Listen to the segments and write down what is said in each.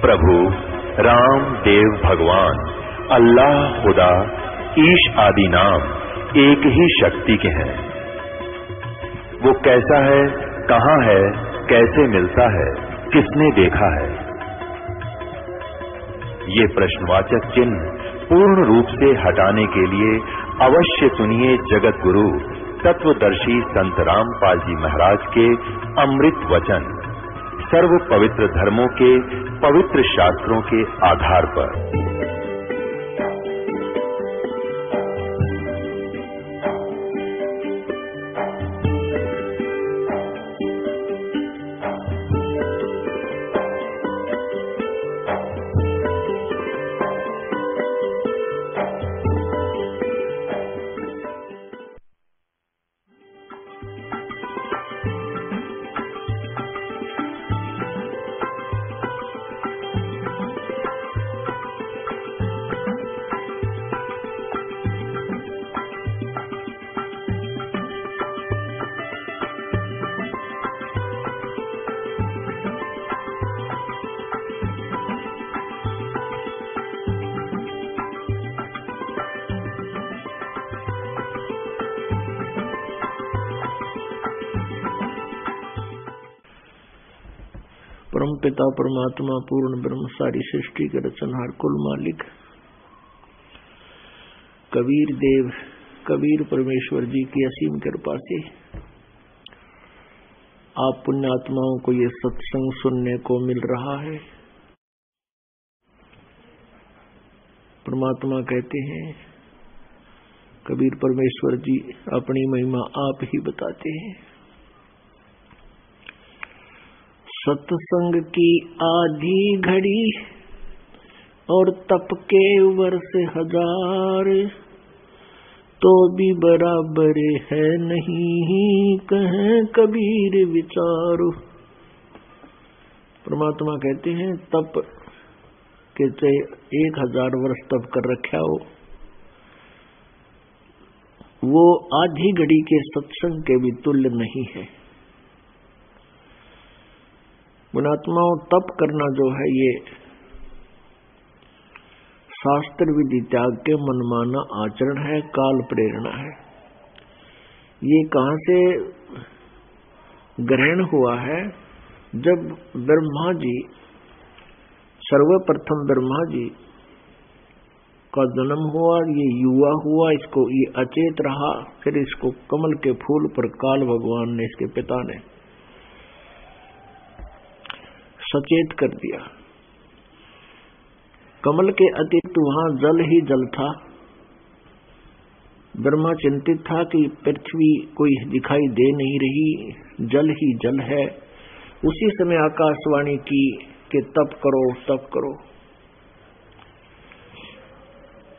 प्रभु राम देव भगवान अल्लाह खुदा ईश आदि नाम एक ही शक्ति के हैं। वो कैसा है, कहां है, कैसे मिलता है, किसने देखा है? ये प्रश्नवाचक चिन्ह पूर्ण रूप से हटाने के लिए अवश्य सुनिए जगत गुरु तत्वदर्शी संत रामपाल जी महाराज के अमृत वचन सर्व पवित्र धर्मों के पवित्र शास्त्रों के आधार पर। परम पिता परमात्मा पूर्ण ब्रह्म सारी सृष्टि के रचनहार कुल मालिक कबीर देव कबीर परमेश्वर जी की असीम कृपा से आप पुण्यात्माओं को ये सत्संग सुनने को मिल रहा है। परमात्मा कहते हैं, कबीर परमेश्वर जी अपनी महिमा आप ही बताते हैं। सत्संग की आधी घड़ी और तप के वर्ष हजार, तो भी बराबर है नहीं कहें कबीर विचारो। परमात्मा कहते हैं, तप के चाहे 1000 वर्ष तप कर रखा हो, वो आधी घड़ी के सत्संग के भी तुल्य नहीं है। पुण्यात्माओं, तप करना जो है ये शास्त्र विधि त्याग के मनमाना आचरण है, काल प्रेरणा है। ये कहां से ग्रहण हुआ है? जब ब्रह्मा जी सर्वप्रथम ब्रह्मा जी का जन्म हुआ, ये युवा हुआ, इसको ये अचेत रहा, फिर इसको कमल के फूल पर काल भगवान ने, इसके पिता ने सचेत कर दिया। कमल के अतिरिक्त वहां जल ही जल था। ब्रह्मा चिंतित था कि पृथ्वी कोई दिखाई दे नहीं रही, जल ही जल है। उसी समय आकाशवाणी की कि तप करो, तप करो।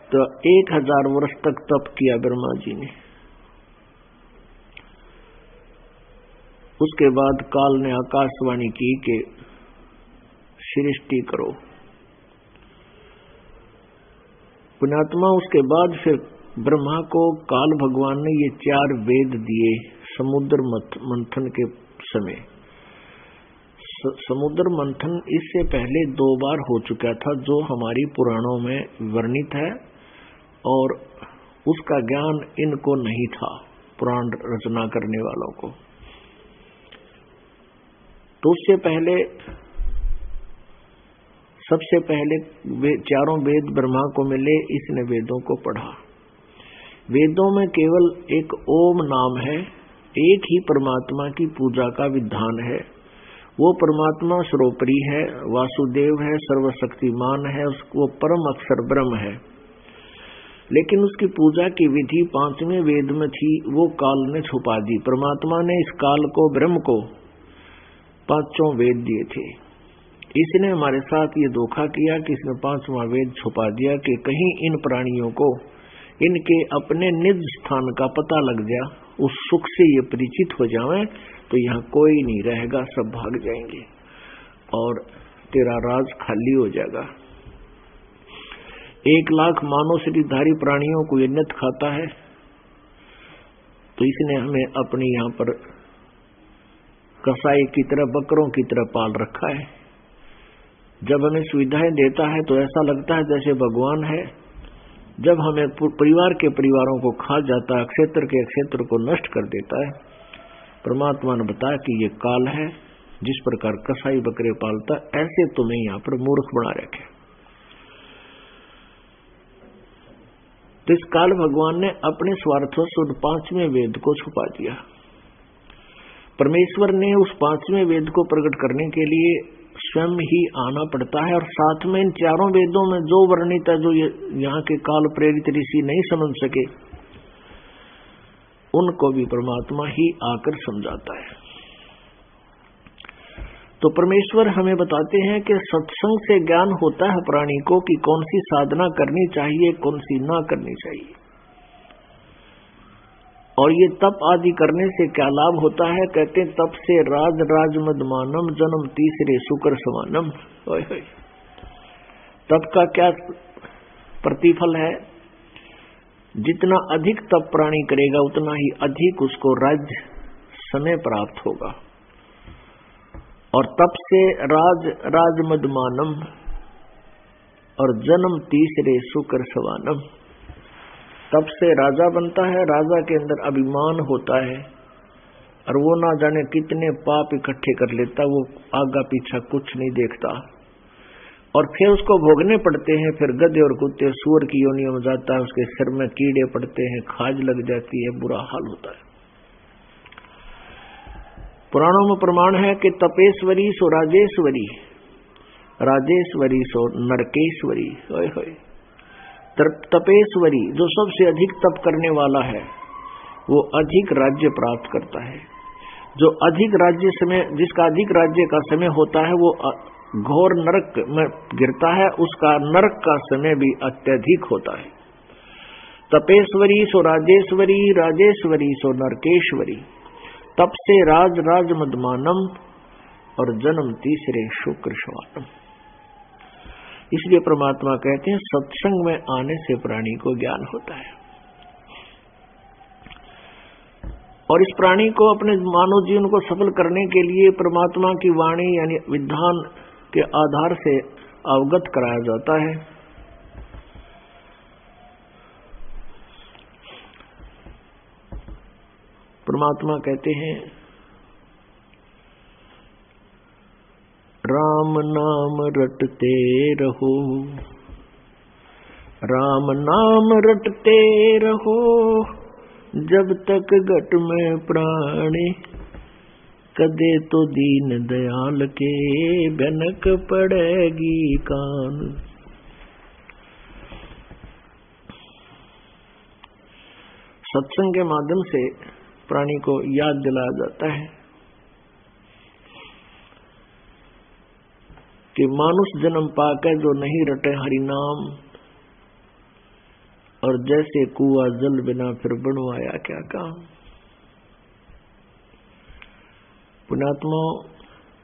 तो 1000 वर्ष तक तप किया ब्रह्मा जी ने। उसके बाद काल ने आकाशवाणी की कि सृष्टि करो। पुण्यात्मा, उसके बाद फिर ब्रह्मा को काल भगवान ने ये 4 वेद दिए समुद्र मंथन के समय। समुद्र मंथन इससे पहले 2 बार हो चुका था, जो हमारी पुराणों में वर्णित है, और उसका ज्ञान इनको नहीं था, पुराण रचना करने वालों को। तो उससे पहले सबसे पहले 4 वेद ब्रह्मा को मिले, इसने वेदों को पढ़ा। वेदों में केवल एक ओम नाम है, एक ही परमात्मा की पूजा का विधान है। वो परमात्मा सर्वोपरि है, वासुदेव है, सर्वशक्तिमान है, वो परम अक्षर ब्रह्म है। लेकिन उसकी पूजा की विधि 5वें वेद में थी, वो काल ने छुपा दी। परमात्मा ने इस काल को, ब्रह्म को 5 वेद दिए थे। इसने हमारे साथ ये धोखा किया कि इसने 5वां वेद छुपा दिया कि कहीं इन प्राणियों को इनके अपने निज स्थान का पता लग जाए, उस सुख से ये परिचित हो जाएं, तो यहाँ कोई नहीं रहेगा, सब भाग जाएंगे और तेरा राज खाली हो जाएगा। 1 लाख मानव शरीरधारी प्राणियों को ये नित खाता है, तो इसने हमें अपने यहाँ पर कसाई की तरह, बकरों की तरह पाल रखा है। जब हमें सुविधाएं देता है तो ऐसा लगता है जैसे भगवान है। जब हमें परिवार के परिवारों को खा जाता है, क्षेत्र के क्षेत्र को नष्ट कर देता है, परमात्मा ने बताया कि ये काल है। जिस प्रकार कसाई बकरे पालता, ऐसे तुम्हें यहाँ पर मूर्ख बना रखे। तो इस काल भगवान ने अपने स्वार्थों से उन 5वें वेद को छुपा दिया। परमेश्वर ने उस 5वें वेद को प्रकट करने के लिए स्वयं ही आना पड़ता है, और साथ में इन 4 वेदों में जो वर्णित है, जो यहाँ के काल प्रेरित ऋषि नहीं समझ सके, उनको भी परमात्मा ही आकर समझाता है। तो परमेश्वर हमें बताते हैं कि सत्संग से ज्ञान होता है प्राणी को कि कौन सी साधना करनी चाहिए, कौन सी ना करनी चाहिए, और ये तप आदि करने से क्या लाभ होता है। कहते हैं तप से राज राज मदमानम जन्म तीसरे शुक्र समानम। तप का क्या प्रतिफल है? जितना अधिक तप प्राणी करेगा उतना ही अधिक उसको राज्य समय प्राप्त होगा। और तप से राज राज मदमानम और जन्म तीसरे शुक्र समानम। तप से राजा बनता है, राजा के अंदर अभिमान होता है और वो ना जाने कितने पाप इकट्ठे कर लेता, वो आगा पीछा कुछ नहीं देखता, और फिर उसको भोगने पड़ते हैं। फिर गधे और कुत्ते सूअर की योनियों में जाता है, उसके सिर में कीड़े पड़ते हैं, खाज लग जाती है, बुरा हाल होता है। पुराणों में प्रमाण है कि तपेश्वरी सो राजेश्वरी, राजेश्वरी सो नरकेश्वरी। होय होय। तपेश्वरी जो सबसे अधिक तप करने वाला है वो अधिक राज्य प्राप्त करता है। जो अधिक राज्य समय, जिसका अधिक राज्य का समय होता है, वो घोर नरक में गिरता है, उसका नरक का समय भी अत्यधिक होता है। तपेश्वरी सो राजेश्वरी, राजेश्वरी सो नरकेश्वरी। तप से राज राज मदमानम और जन्म तीसरे शुक्र शवानम। इसलिए परमात्मा कहते हैं सत्संग में आने से प्राणी को ज्ञान होता है, और इस प्राणी को अपने मानव जीवन को सफल करने के लिए परमात्मा की वाणी यानी विधान के आधार से अवगत कराया जाता है। परमात्मा कहते हैं राम नाम रटते रहो, राम नाम रटते रहो, जब तक घट में प्राणी, कदे तो दीन दयाल के भनक पड़ेगी कान। सत्संग के माध्यम से प्राणी को याद दिलाया जाता है कि मानुष जन्म पाकर जो नहीं रटे हरि नाम, और जैसे कुआं जल बिना फिर बनवाया क्या काम। पुण्यात्मा,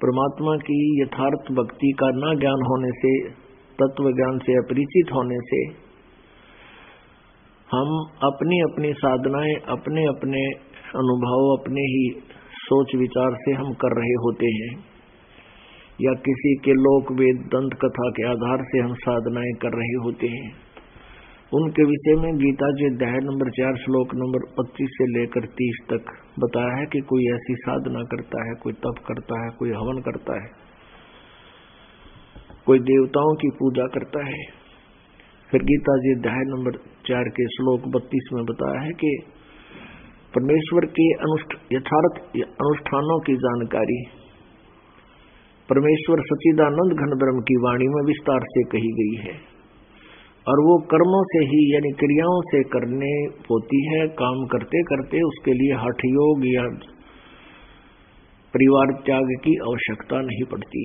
परमात्मा की यथार्थ भक्ति का न ज्ञान होने से, तत्व ज्ञान से अपरिचित होने से, हम अपनी अपनी साधनाएं, अपने अपने अनुभव, अपने ही सोच विचार से हम कर रहे होते हैं, या किसी के लोक वेद दंत कथा के आधार से हम साधनाएं कर रहे होते हैं। उनके विषय में गीता जी अध्याय नंबर 4 श्लोक नंबर 25 से लेकर 30 तक बताया है कि कोई ऐसी साधना करता है, कोई तप करता है, कोई हवन करता है, कोई देवताओं की पूजा करता है। फिर गीता जी अध्याय नंबर 4 के श्लोक 32 में बताया है कि परमेश्वर के यथार्थ अनुष्ठानों की जानकारी परमेश्वर सच्चिदानंद घन ब्रह्म की वाणी में विस्तार से कही गई है, और वो कर्मों से ही यानी क्रियाओं से करने होती है। काम करते करते उसके लिए हठ योग या परिवार त्याग की आवश्यकता नहीं पड़ती।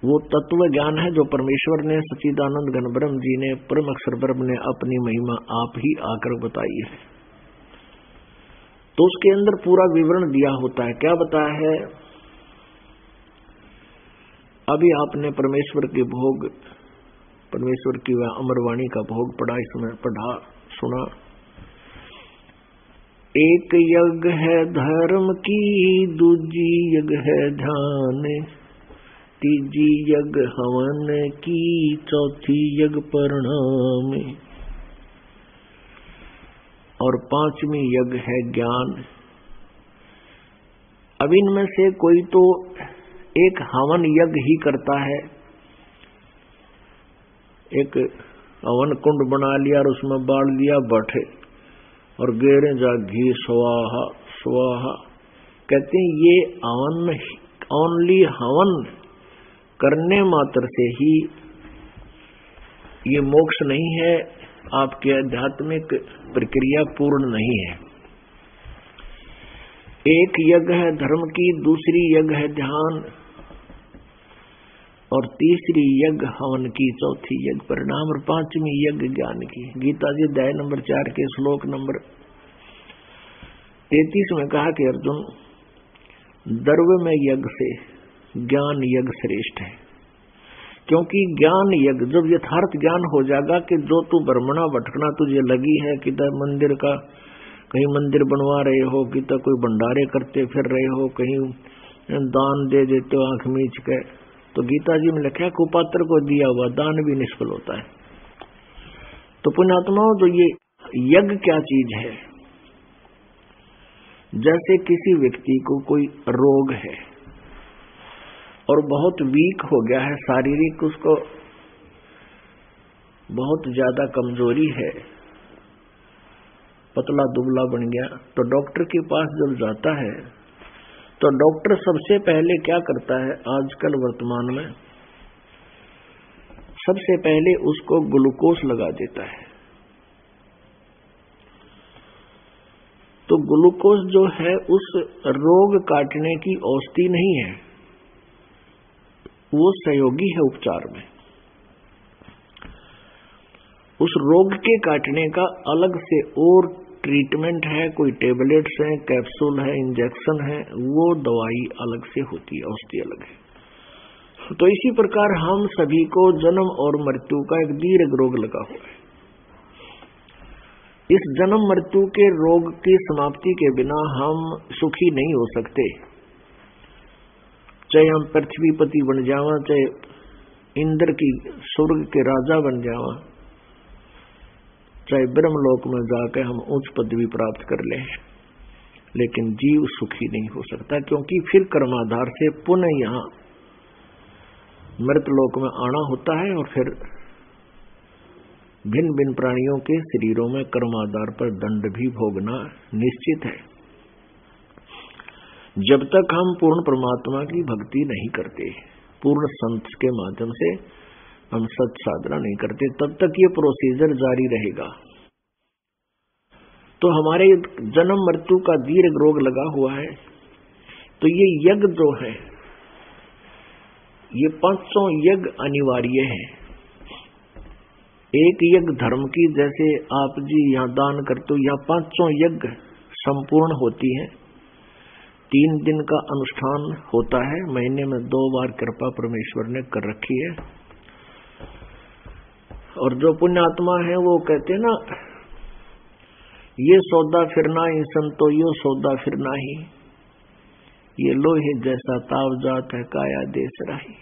वो तत्व ज्ञान है जो परमेश्वर ने सच्चिदानंद घन ब्रह्म जी ने, परम अक्षर ब्रह्म ने अपनी महिमा आप ही आकर बताई है। तो उसके अंदर पूरा विवरण दिया होता है। क्या बताया है? अभी आपने परमेश्वर के भोग, परमेश्वर की वह अमरवाणी का भोग पढ़ा, इसमें पढ़ा सुना। एक यज्ञ है धर्म की, दूजी यज्ञ है ध्यान, तीजी यज्ञ हवन की, चौथी यज्ञ परिणाम, और पांचवी यज्ञ है ज्ञान। अब इनमें से कोई तो एक हवन यज्ञ ही करता है, एक हवन कुंड बना लिया और उसमें बाढ़ दिया बैठे और गेरे जा घी स्वाहा स्वाहा। कहते हैं ये हवन ओनली हवन करने मात्र से ही ये मोक्ष नहीं है, आपकी आध्यात्मिक प्रक्रिया पूर्ण नहीं है। एक यज्ञ है धर्म की, दूसरी यज्ञ है ध्यान, और तीसरी यज्ञ हवन की, चौथी यज्ञ परिणाम, और पांचवी यज्ञ ज्ञान की। गीता जी अध्याय नंबर 4 के श्लोक नंबर 33 में कहा कि अर्जुन, द्रव्य में यज्ञ से ज्ञान यज्ञ श्रेष्ठ है, क्योंकि ज्ञान यज्ञ जब यथार्थ ज्ञान हो जाएगा कि जो तू भ्रमणा भटकना तुझे लगी है, किधर मंदिर का कहीं मंदिर बनवा रहे हो, किधर कोई भंडारे करते फिर रहे हो, कहीं दान दे देते हो आंख मीच के, तो गीता जी में लिखा है कुपात्र को दिया हुआ दान भी निष्फल होता है। तो पुण्यात्माओं, तो ये यज्ञ क्या चीज है? जैसे किसी व्यक्ति को कोई रोग है और बहुत वीक हो गया है, शारीरिक उसको बहुत ज्यादा कमजोरी है, पतला दुबला बन गया, तो डॉक्टर के पास जब जाता है तो डॉक्टर सबसे पहले क्या करता है? आजकल वर्तमान में सबसे पहले उसको ग्लूकोज लगा देता है। तो ग्लूकोज जो है उस रोग काटने की औषधि नहीं है, वो सहयोगी है उपचार में। उस रोग के काटने का अलग से और ट्रीटमेंट है, कोई टेबलेट्स है, कैप्सूल है, इंजेक्शन है, वो दवाई अलग से होती है, औषधि अलग है। तो इसी प्रकार हम सभी को जन्म और मृत्यु का एक दीर्घ रोग लगा हुआ है। इस जन्म मृत्यु के रोग की समाप्ति के बिना हम सुखी नहीं हो सकते, चाहे हम पृथ्वीपति बन जावा, चाहे इंद्र की स्वर्ग के राजा बन जावा, चाहे ब्रह्मलोक में जाकर हम उच्च पदवी प्राप्त कर लें, लेकिन जीव सुखी नहीं हो सकता, क्योंकि फिर कर्माधार से पुनः यहाँ मृतलोक में आना होता है और फिर भिन्न भिन्न प्राणियों के शरीरों में कर्माधार पर दंड भी भोगना निश्चित है, जब तक हम पूर्ण परमात्मा की भक्ति नहीं करते, पूर्ण संत के माध्यम से हम सत साधना नहीं करते, तब तक ये प्रोसीजर जारी रहेगा। तो हमारे जन्म मृत्यु का दीर्घ रोग लगा हुआ है। तो ये यज्ञ जो है, ये 500 यज्ञ अनिवार्य है। एक यज्ञ धर्म की, जैसे आप जी यहाँ दान करते हो, यहाँ 500 यज्ञ संपूर्ण होती है। 3 दिन का अनुष्ठान होता है, महीने में 2 बार कृपा परमेश्वर ने कर रखी है। और जो पुण्यात्मा है वो कहते हैं ना, ये सौदा फिरना ही संतो, यो सौदा फिरना ही, ये लोहे जैसा ताव जात है काया देश राही।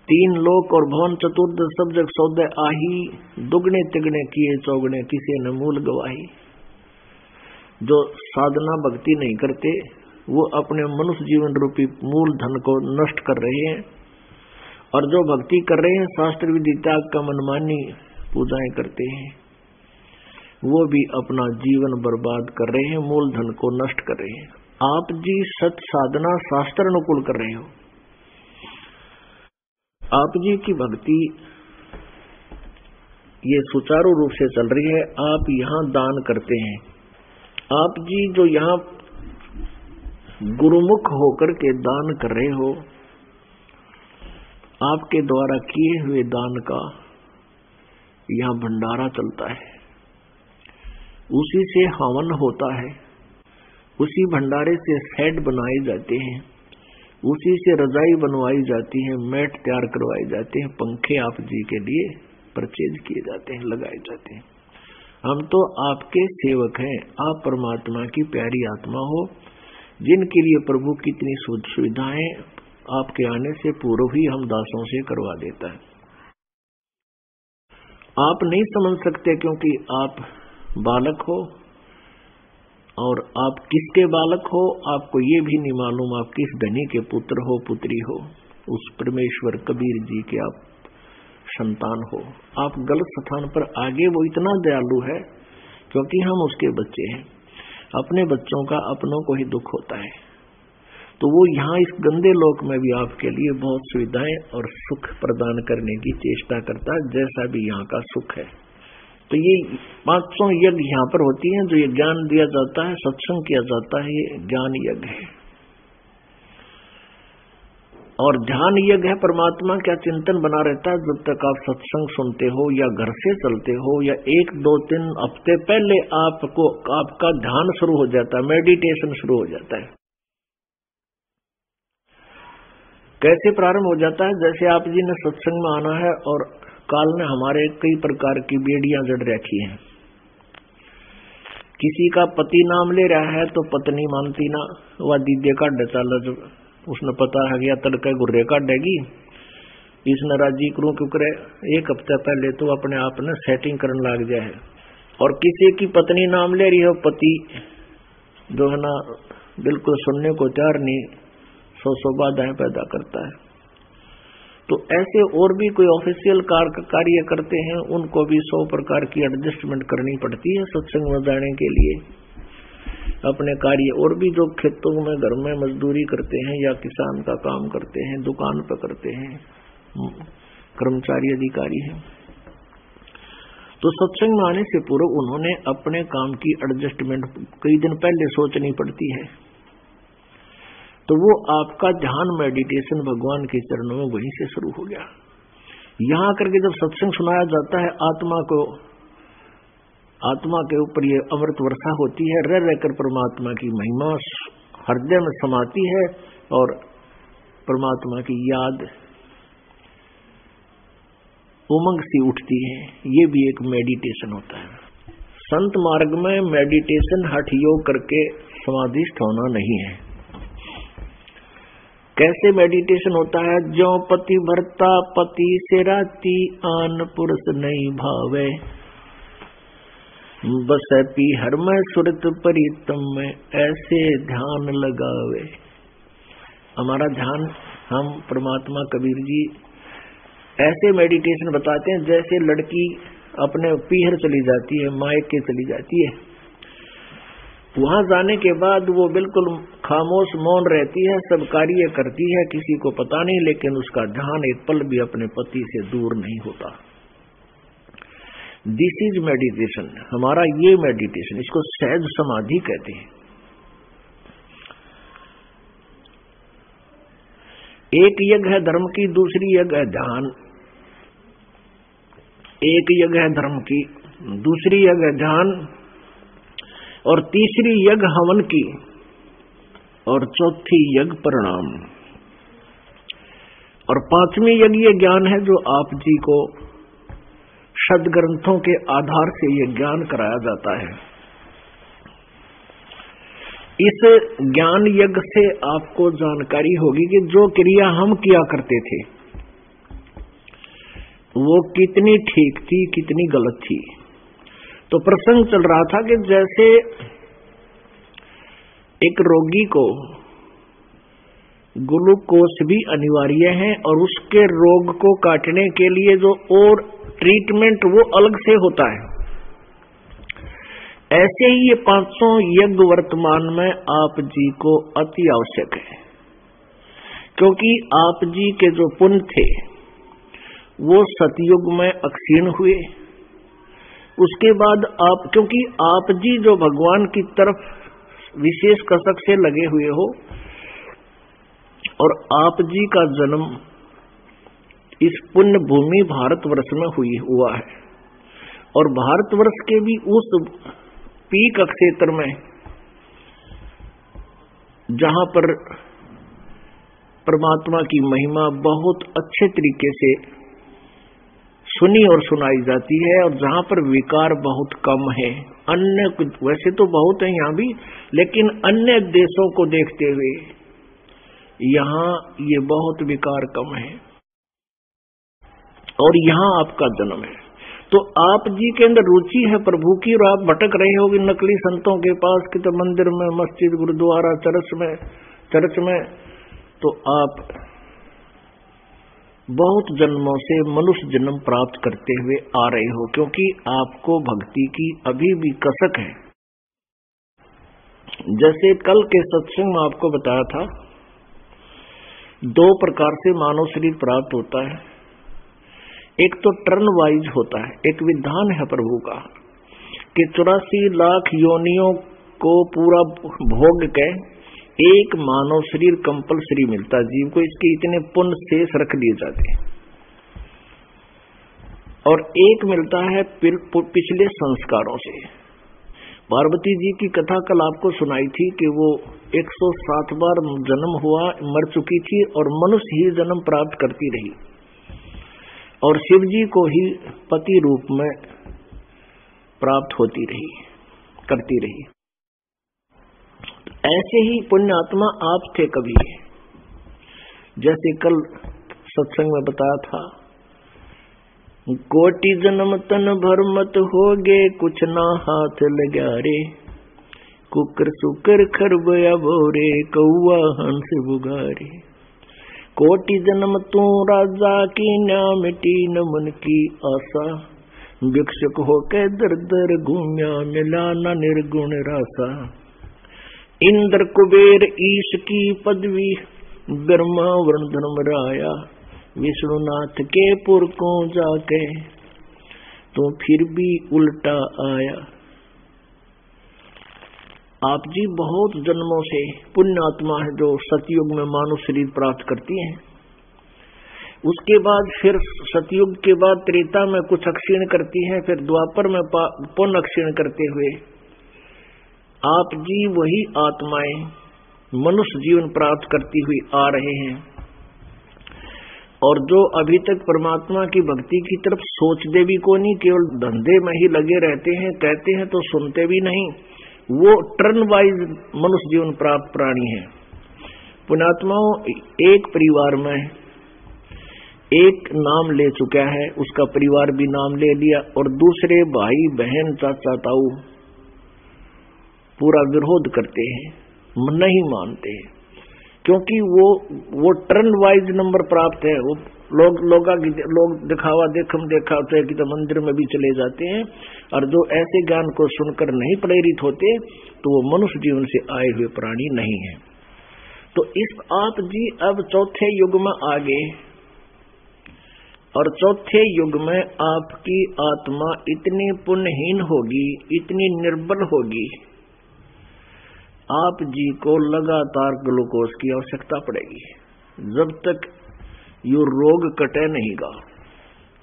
3 लोक और भवन चतुर्दश सब जग सौदे आही, दुगने तिगने किए चौगने किसी न मूल गवाही। जो साधना भक्ति नहीं करते वो अपने मनुष्य जीवन रूपी मूल धन को नष्ट कर रहे हैं, और जो भक्ति कर रहे हैं शास्त्र विधि त्याग का मनमानी पूजाएं करते हैं, वो भी अपना जीवन बर्बाद कर रहे हैं, मूल धन को नष्ट कर रहे हैं। आप जी सत साधना शास्त्र अनुकूल कर रहे हो, आप जी की भक्ति ये सुचारू रूप से चल रही है। आप यहाँ दान करते हैं, आप जी जो यहाँ गुरुमुख होकर के दान कर रहे हो, आपके द्वारा किए हुए दान का यहाँ भंडारा चलता है, उसी से हवन होता है, उसी भंडारे से शेड बनाए जाते हैं, उसी से रजाई बनवाई जाती है, मैट तैयार करवाए जाते हैं, पंखे आप जी के लिए परचेज किए जाते हैं, लगाए जाते हैं। हम तो आपके सेवक हैं, आप परमात्मा की प्यारी आत्मा हो, जिनके लिए प्रभु कितनी सुविधाएं आपके आने से पूर्व ही हम दासों से करवा देता है। आप नहीं समझ सकते क्योंकि आप बालक हो, और आप किसके बालक हो आपको ये भी नहीं मालूम, आप किस धनी के पुत्र हो पुत्री हो, उस परमेश्वर कबीर जी के आप संतान हो। आप गलत स्थान पर आगे, वो इतना दयालु है क्योंकि हम उसके बच्चे हैं। अपने बच्चों का अपनों को ही दुख होता है, तो वो यहाँ इस गंदे लोक में भी आपके लिए बहुत सुविधाएं और सुख प्रदान करने की चेष्टा करता है, जैसा भी यहाँ का सुख है। तो ये 500 यज्ञ यहाँ पर होती हैं, जो ये ज्ञान दिया जाता है, सत्संग किया जाता है, ये ज्ञान यज्ञ है। और ध्यान यज्ञ है, परमात्मा का चिंतन बना रहता है जब तक आप सत्संग सुनते हो या घर से चलते हो, या 1, 2, 3 हफ्ते पहले आपका ध्यान शुरू हो जाता है, मेडिटेशन शुरू हो जाता है। कैसे प्रारंभ हो जाता है? जैसे आप जी ने सत्संग में आना है और काल ने हमारे कई प्रकार की बेड़ियां जड़ रखी हैं। किसी का पति नाम ले रहा है तो पत्नी मानती ना, वह दीदे का डचाल, उसने पता है गया तड़के गुर्रे काटेगी, इसने राजी करूं क्यों करे, 1 हफ्ते पहले तो अपने आप ने सेटिंग करने लग जाए। और किसी की पत्नी नाम ले रही हो, पति जो है ना बिल्कुल सुनने को तैयार नहीं, 100 बाधाएं पैदा करता है। तो ऐसे और भी कोई ऑफिशियल कार्य करते हैं, उनको भी 100 प्रकार की एडजस्टमेंट करनी पड़ती है सत्संग में जाने के लिए। अपने कार्य और भी जो खेतों में घर में मजदूरी करते हैं या किसान का काम करते हैं, दुकान पर करते हैं, कर्मचारी अधिकारी हैं, तो सत्संग में आने से पूर्व उन्होंने अपने काम की एडजस्टमेंट कई दिन पहले सोचनी पड़ती है। तो वो आपका ध्यान मेडिटेशन भगवान के चरणों में वहीं से शुरू हो गया। यहाँ करके जब सत्संग सुनाया जाता है, आत्मा के ऊपर ये अमृत वर्षा होती है, रह रहकर परमात्मा की महिमा हृदय में समाती है और परमात्मा की याद उमंग सी उठती है। ये भी एक मेडिटेशन होता है। संत मार्ग में मेडिटेशन हठ योग करके समाधिस्थ होना नहीं है। कैसे मेडिटेशन होता है? जो पति भरता पति से राती, आन पुरुष नहीं भावे, बस पी हर में सुरत परितम में, ऐसे ध्यान लगावे। हमारा ध्यान, हम परमात्मा कबीर जी ऐसे मेडिटेशन बताते हैं जैसे लड़की अपने पीहर चली जाती है, मायके चली जाती है, वहां जाने के बाद वो बिल्कुल खामोश मौन रहती है, सब कार्य करती है, किसी को पता नहीं, लेकिन उसका ध्यान एक पल भी अपने पति से दूर नहीं होता। This is meditation. हमारा ये मेडिटेशन, इसको सहज समाधि कहते हैं। एक यज्ञ है धर्म की, दूसरी यज्ञ है ध्यान। एक यज्ञ है धर्म की, दूसरी यज्ञ है ध्यान, और तीसरी यज्ञ हवन की, और चौथी यज्ञ प्रणाम, और 5वीं यज्ञ ये ज्ञान है जो आप जी को सदग्रंथों के आधार से ये ज्ञान कराया जाता है। इस ज्ञान यज्ञ से आपको जानकारी होगी कि जो क्रिया हम किया करते थे वो कितनी ठीक थी, कितनी गलत थी। तो प्रसंग चल रहा था कि जैसे एक रोगी को ग्लूकोज भी अनिवार्य है और उसके रोग को काटने के लिए जो और ट्रीटमेंट वो अलग से होता है, ऐसे ही ये 500 यज्ञ वर्तमान में आप जी को अति आवश्यक है। क्योंकि आप जी के जो पुण्य थे वो सतयुग में अक्षीण हुए। उसके बाद क्योंकि आप जी जो भगवान की तरफ विशेष कसक से लगे हुए हो, और आप जी का जन्म इस पुण्य भूमि भारतवर्ष में हुआ है, और भारतवर्ष के भी उस पीक क्षेत्र में जहां पर परमात्मा की महिमा बहुत अच्छे तरीके से सुनी और सुनाई जाती है, और जहां पर विकार बहुत कम है। अन्य वैसे तो बहुत है यहाँ भी, लेकिन अन्य देशों को देखते हुए यहाँ ये बहुत विकार कम है, और यहाँ आपका जन्म है। तो आप जी के अंदर रुचि है प्रभु की, और आप भटक रहे होगे नकली संतों के पास कि तो मंदिर में, मस्जिद, गुरुद्वारा, चर्च में, तो आप बहुत जन्मों से मनुष्य जन्म प्राप्त करते हुए आ रहे हो, क्योंकि आपको भक्ति की अभी भी कसक है। जैसे कल के सत्संग में आपको बताया था, 2 प्रकार से मानव शरीर प्राप्त होता है। एक तो टर्न वाइज होता है, एक विधान है प्रभु का कि 84 लाख योनियों को पूरा भोग के एक मानव शरीर कंपलसरी मिलता है जीव को, इसके इतने पुण्य शेष रख दिए जाते हैं। और एक मिलता है पिछले संस्कारों से। पार्वती जी की कथा कल आपको सुनाई थी कि वो 107 बार जन्म हुआ, मर चुकी थी और मनुष्य ही जन्म प्राप्त करती रही, और शिव जी को ही पति रूप में प्राप्त होती रही, करती रही। ऐसे ही पुण्यात्मा आप थे कभी, जैसे कल सत्संग में बताया था, कोटि जन्म तन भर मत होगे, कुछ ना हाथ लगा रे, कुकर सुकर खरबया भोरे, कौआ हंस बुगारे। कोटि जन्म तू राजा की, ना मिटी न मन की आशा, भिक्षुक होके दर दर घूम्या, मिला न निर्गुण रासा। इंद्र कुबेर ईश की पदवी, ब्रह्मा वरुण धर्मराया, विष्णुनाथ के पुर को जाके, तो फिर भी उल्टा आया। आप जी बहुत जन्मों से पुण्यात्मा है जो सतयुग में मानव शरीर प्राप्त करती हैं। उसके बाद फिर सतयुग के बाद त्रेता में कुछ अक्षीण करती हैं, फिर द्वापर में पुण्य अक्षीण करते हुए आप जी वही आत्माएं मनुष्य जीवन प्राप्त करती हुई आ रहे हैं। और जो अभी तक परमात्मा की भक्ति की तरफ सोचते भी को नहीं, केवल धंधे में ही लगे रहते हैं, कहते हैं तो सुनते भी नहीं, वो टर्न वाइज मनुष्य जीवन प्राप्त प्राणी है। पुण्यात्माओं, एक परिवार में एक नाम ले चुका है, उसका परिवार भी नाम ले लिया, और दूसरे भाई बहन चाचा ताऊ पूरा विरोध करते हैं, नहीं मानते हैं, क्योंकि वो टर्न वाइज नंबर प्राप्त है। वो लोग दिखावा देखते हैं कि तो मंदिर में भी चले जाते हैं, और जो ऐसे ज्ञान को सुनकर नहीं प्रेरित होते तो वो मनुष्य जीवन से आए हुए प्राणी नहीं है। तो इस आप जी अब चौथे युग में आ गए, और चौथे युग में आपकी आत्मा इतनी पुण्यहीन होगी, इतनी निर्बल होगी, आप जी को लगातार ग्लूकोज की आवश्यकता पड़ेगी जब तक ये रोग कटे नहीं गा।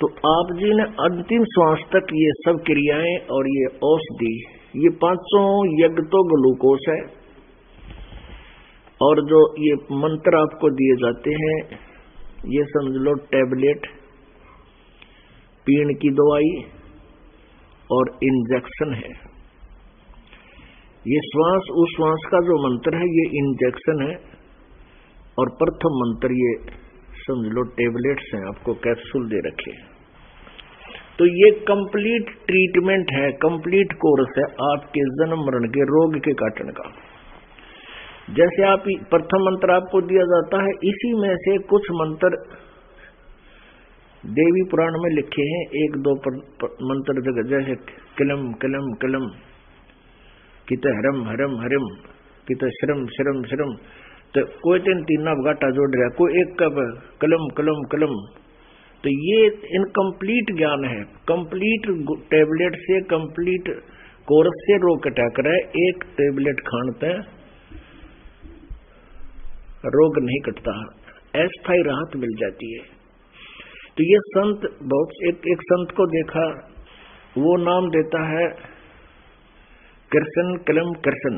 तो आप जी ने अंतिम श्वास तक ये सब क्रियाएं और ये औषधि, ये 500 यज्ञ तो ग्लूकोज है, और जो ये मंत्र आपको दिए जाते हैं ये समझ लो टैबलेट, पीण की दवाई और इंजेक्शन है। ये श्वास उस श्वास का जो मंत्र है ये इंजेक्शन है, और प्रथम मंत्र ये समझ लो टैबलेट्स हैं, आपको कैप्सूल दे रखे। तो ये कंप्लीट ट्रीटमेंट है, कंप्लीट कोर्स है आपके जन्म मरण के रोग के काटने का। जैसे आप प्रथम मंत्र आपको दिया जाता है, इसी में से कुछ मंत्र देवी पुराण में लिखे हैं, 1-2 मंत्र जगह, जैसे किलम किलम किलम, कित हरम हरम हरम, कित श्रम श्रम श्रम, तो कोई तीन घाटा जोड़ रहा, कोई एक कब कलम कलम कलम। तो ये इनकम्प्लीट ज्ञान है, कंप्लीट टैबलेट से, कंप्लीट कोर्स से रोग कटा कर है। एक टैबलेट खानते रोग नहीं कटता, अस्थायी राहत मिल जाती है। तो ये संत बहुत एक संत को देखा, वो नाम देता है कृष्ण कलम कृष्ण,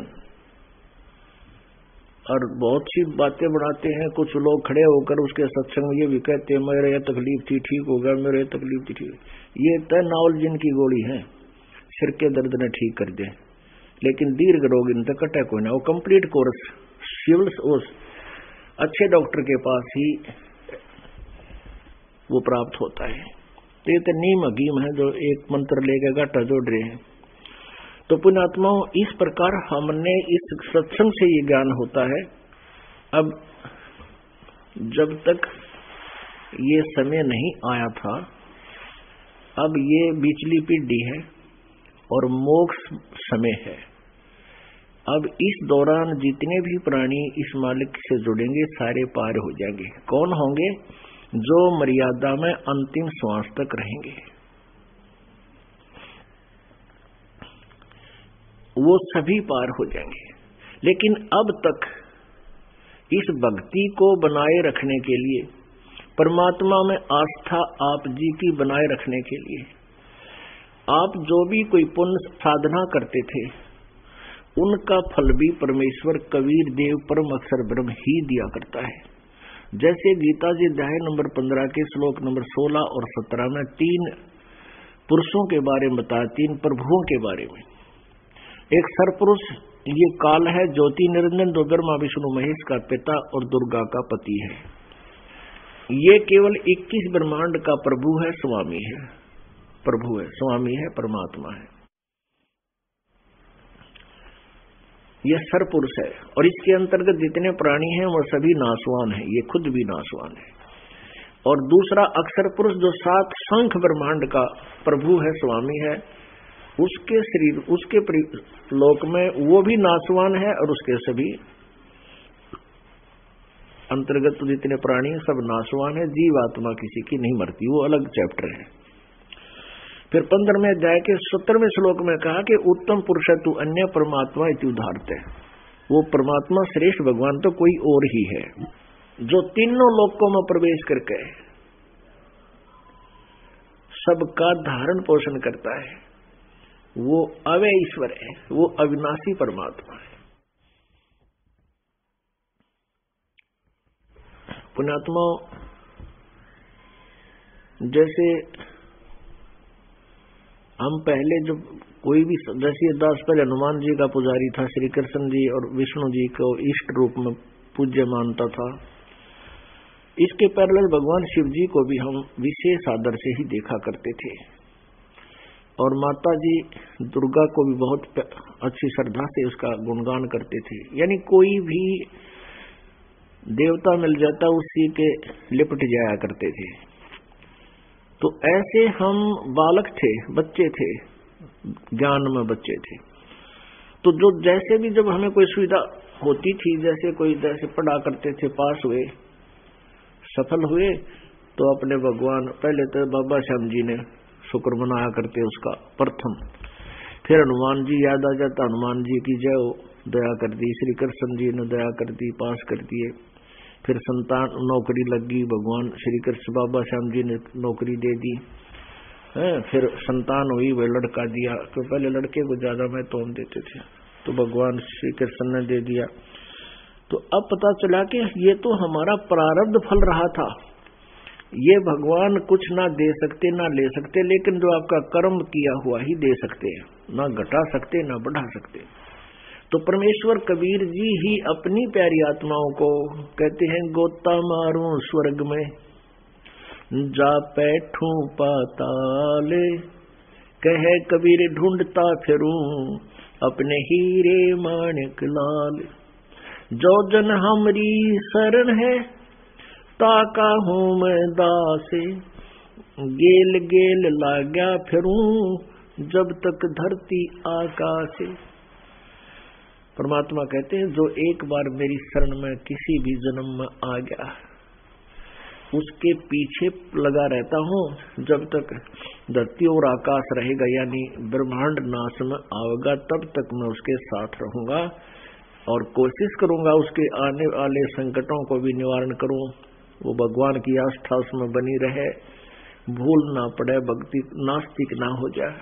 और बहुत सी बातें बनाते हैं। कुछ लोग खड़े होकर उसके सत्संग में ये भी कहते हैं मेरे ये तकलीफ थी ठीक हो गया, मेरे ये तकलीफ थी ठीक। ये तय नावल जिन की गोली है, सिर के दर्द ने ठीक कर दे, लेकिन दीर्घ रोग इन तक कटे कोई ना। वो कंप्लीट कोर्स सिविल अच्छे डॉक्टर के पास ही वो प्राप्त होता है। तो ये तो नीम हकीम है जो एक मंत्र लेकर गाटा जोड़ रहे हैं। तो पुण्यात्माओं, इस प्रकार हमने इस सत्संग से ये ज्ञान होता है। अब जब तक ये समय नहीं आया था, अब ये बिचली पीढ़ी है और मोक्ष समय है। अब इस दौरान जितने भी प्राणी इस मालिक से जुड़ेंगे सारे पार हो जाएंगे। कौन होंगे? जो मर्यादा में अंतिम श्वास तक रहेंगे, वो सभी पार हो जाएंगे। लेकिन अब तक इस भक्ति को बनाए रखने के लिए, परमात्मा में आस्था आप जी की बनाए रखने के लिए, आप जो भी कोई पुण्य साधना करते थे उनका फल भी परमेश्वर कबीर देव परम अक्षर ब्रह्म ही दिया करता है। जैसे गीता जी अध्याय नंबर 15 के श्लोक नंबर 16 और 17 में 3 पुरुषों के बारे में बताया, 3 प्रभुओं के बारे में। एक सरपुरुष ये काल है, ज्योति निरंजन, जो ब्रह्मा विष्णु महेश का पिता और दुर्गा का पति है। ये केवल 21 ब्रह्मांड का प्रभु है, स्वामी है, प्रभु है, स्वामी है, परमात्मा है। यह सरपुरुष है और इसके अंतर्गत जितने प्राणी हैं वो सभी नासवान हैं, ये खुद भी नासवान है। और दूसरा अक्षर पुरुष जो 7 शंख ब्रह्मांड का प्रभु है, स्वामी है, उसके शरीर, उसके लोक में वो भी नासवान है और उसके सभी अंतर्गत जितने प्राणी हैं सब नासवान है। जीवात्मा किसी की नहीं मरती, वो अलग चैप्टर है। फिर 15वें अध्याय के 17वें श्लोक में कहा कि उत्तम पुरुष तु अन्य परमात्मा इति उदाहरते। वो परमात्मा श्रेष्ठ भगवान तो कोई और ही है जो तीनों लोकों में प्रवेश करके सबका धारण पोषण करता है। वो अव्यय ईश्वर है, वो अविनाशी परमात्मा है। पुण्यात्मा, जैसे हम पहले जब कोई भी, जैसे दास पहले हनुमान जी का पुजारी था, श्री कृष्ण जी और विष्णु जी को इष्ट रूप में पूज्य मानता था। इसके पैरेलल भगवान शिव जी को भी हम विशेष आदर से ही देखा करते थे और माता जी दुर्गा को भी बहुत अच्छी श्रद्धा से उसका गुणगान करते थे। यानी कोई भी देवता मिल जाता उसी के लिपट जाया करते थे। तो ऐसे हम बालक थे, बच्चे थे, ज्ञान में बच्चे थे। तो जो जैसे भी जब हमें कोई सुविधा होती थी, जैसे कोई जैसे पढ़ा करते थे, पास हुए, सफल हुए, तो अपने भगवान, पहले तो बाबा श्याम जी ने शुक्र मनाया करते उसका प्रथम। फिर हनुमान जी याद आ जाता, हनुमान जी की जय हो, दया कर दी। श्री कृष्ण जी ने दया कर दी, पास कर दिए। फिर संतान नौकरी लगी, भगवान श्री कृष्ण बाबा श्याम जी ने नौकरी दे दी। फिर संतान हुई, वह लड़का दिया, तो पहले लड़के को ज्यादा महत्व देते थे, तो भगवान श्री कृष्ण ने दे दिया। तो अब पता चला कि ये तो हमारा प्रारब्ध फल रहा था। ये भगवान कुछ ना दे सकते ना ले सकते, लेकिन जो आपका कर्म किया हुआ ही दे सकते हैं, ना घटा सकते ना बढ़ा सकते। तो परमेश्वर कबीर जी ही अपनी प्यारी आत्माओं को कहते हैं, गोता मारूं स्वर्ग में जा बैठूं पाताल, कहे कबीर ढूंढता फिरूं अपने हीरे माणिक लाल। जो जन हमरी शरण है ताका हूं मैं दासे, गेल गेल लाग्या फिरूं जब तक धरती आकाशे। परमात्मा कहते हैं, जो एक बार मेरी शरण में किसी भी जन्म में आ गया उसके पीछे लगा रहता हूं जब तक धरती और आकाश रहेगा, यानी ब्रह्मांड नाश में आएगा, तब तक मैं उसके साथ रहूंगा और कोशिश करूंगा उसके आने वाले संकटों को भी निवारण करूं। वो भगवान की आस्था उसमें बनी रहे, भूल ना पड़े, भक्ति नास्तिक ना हो जाए।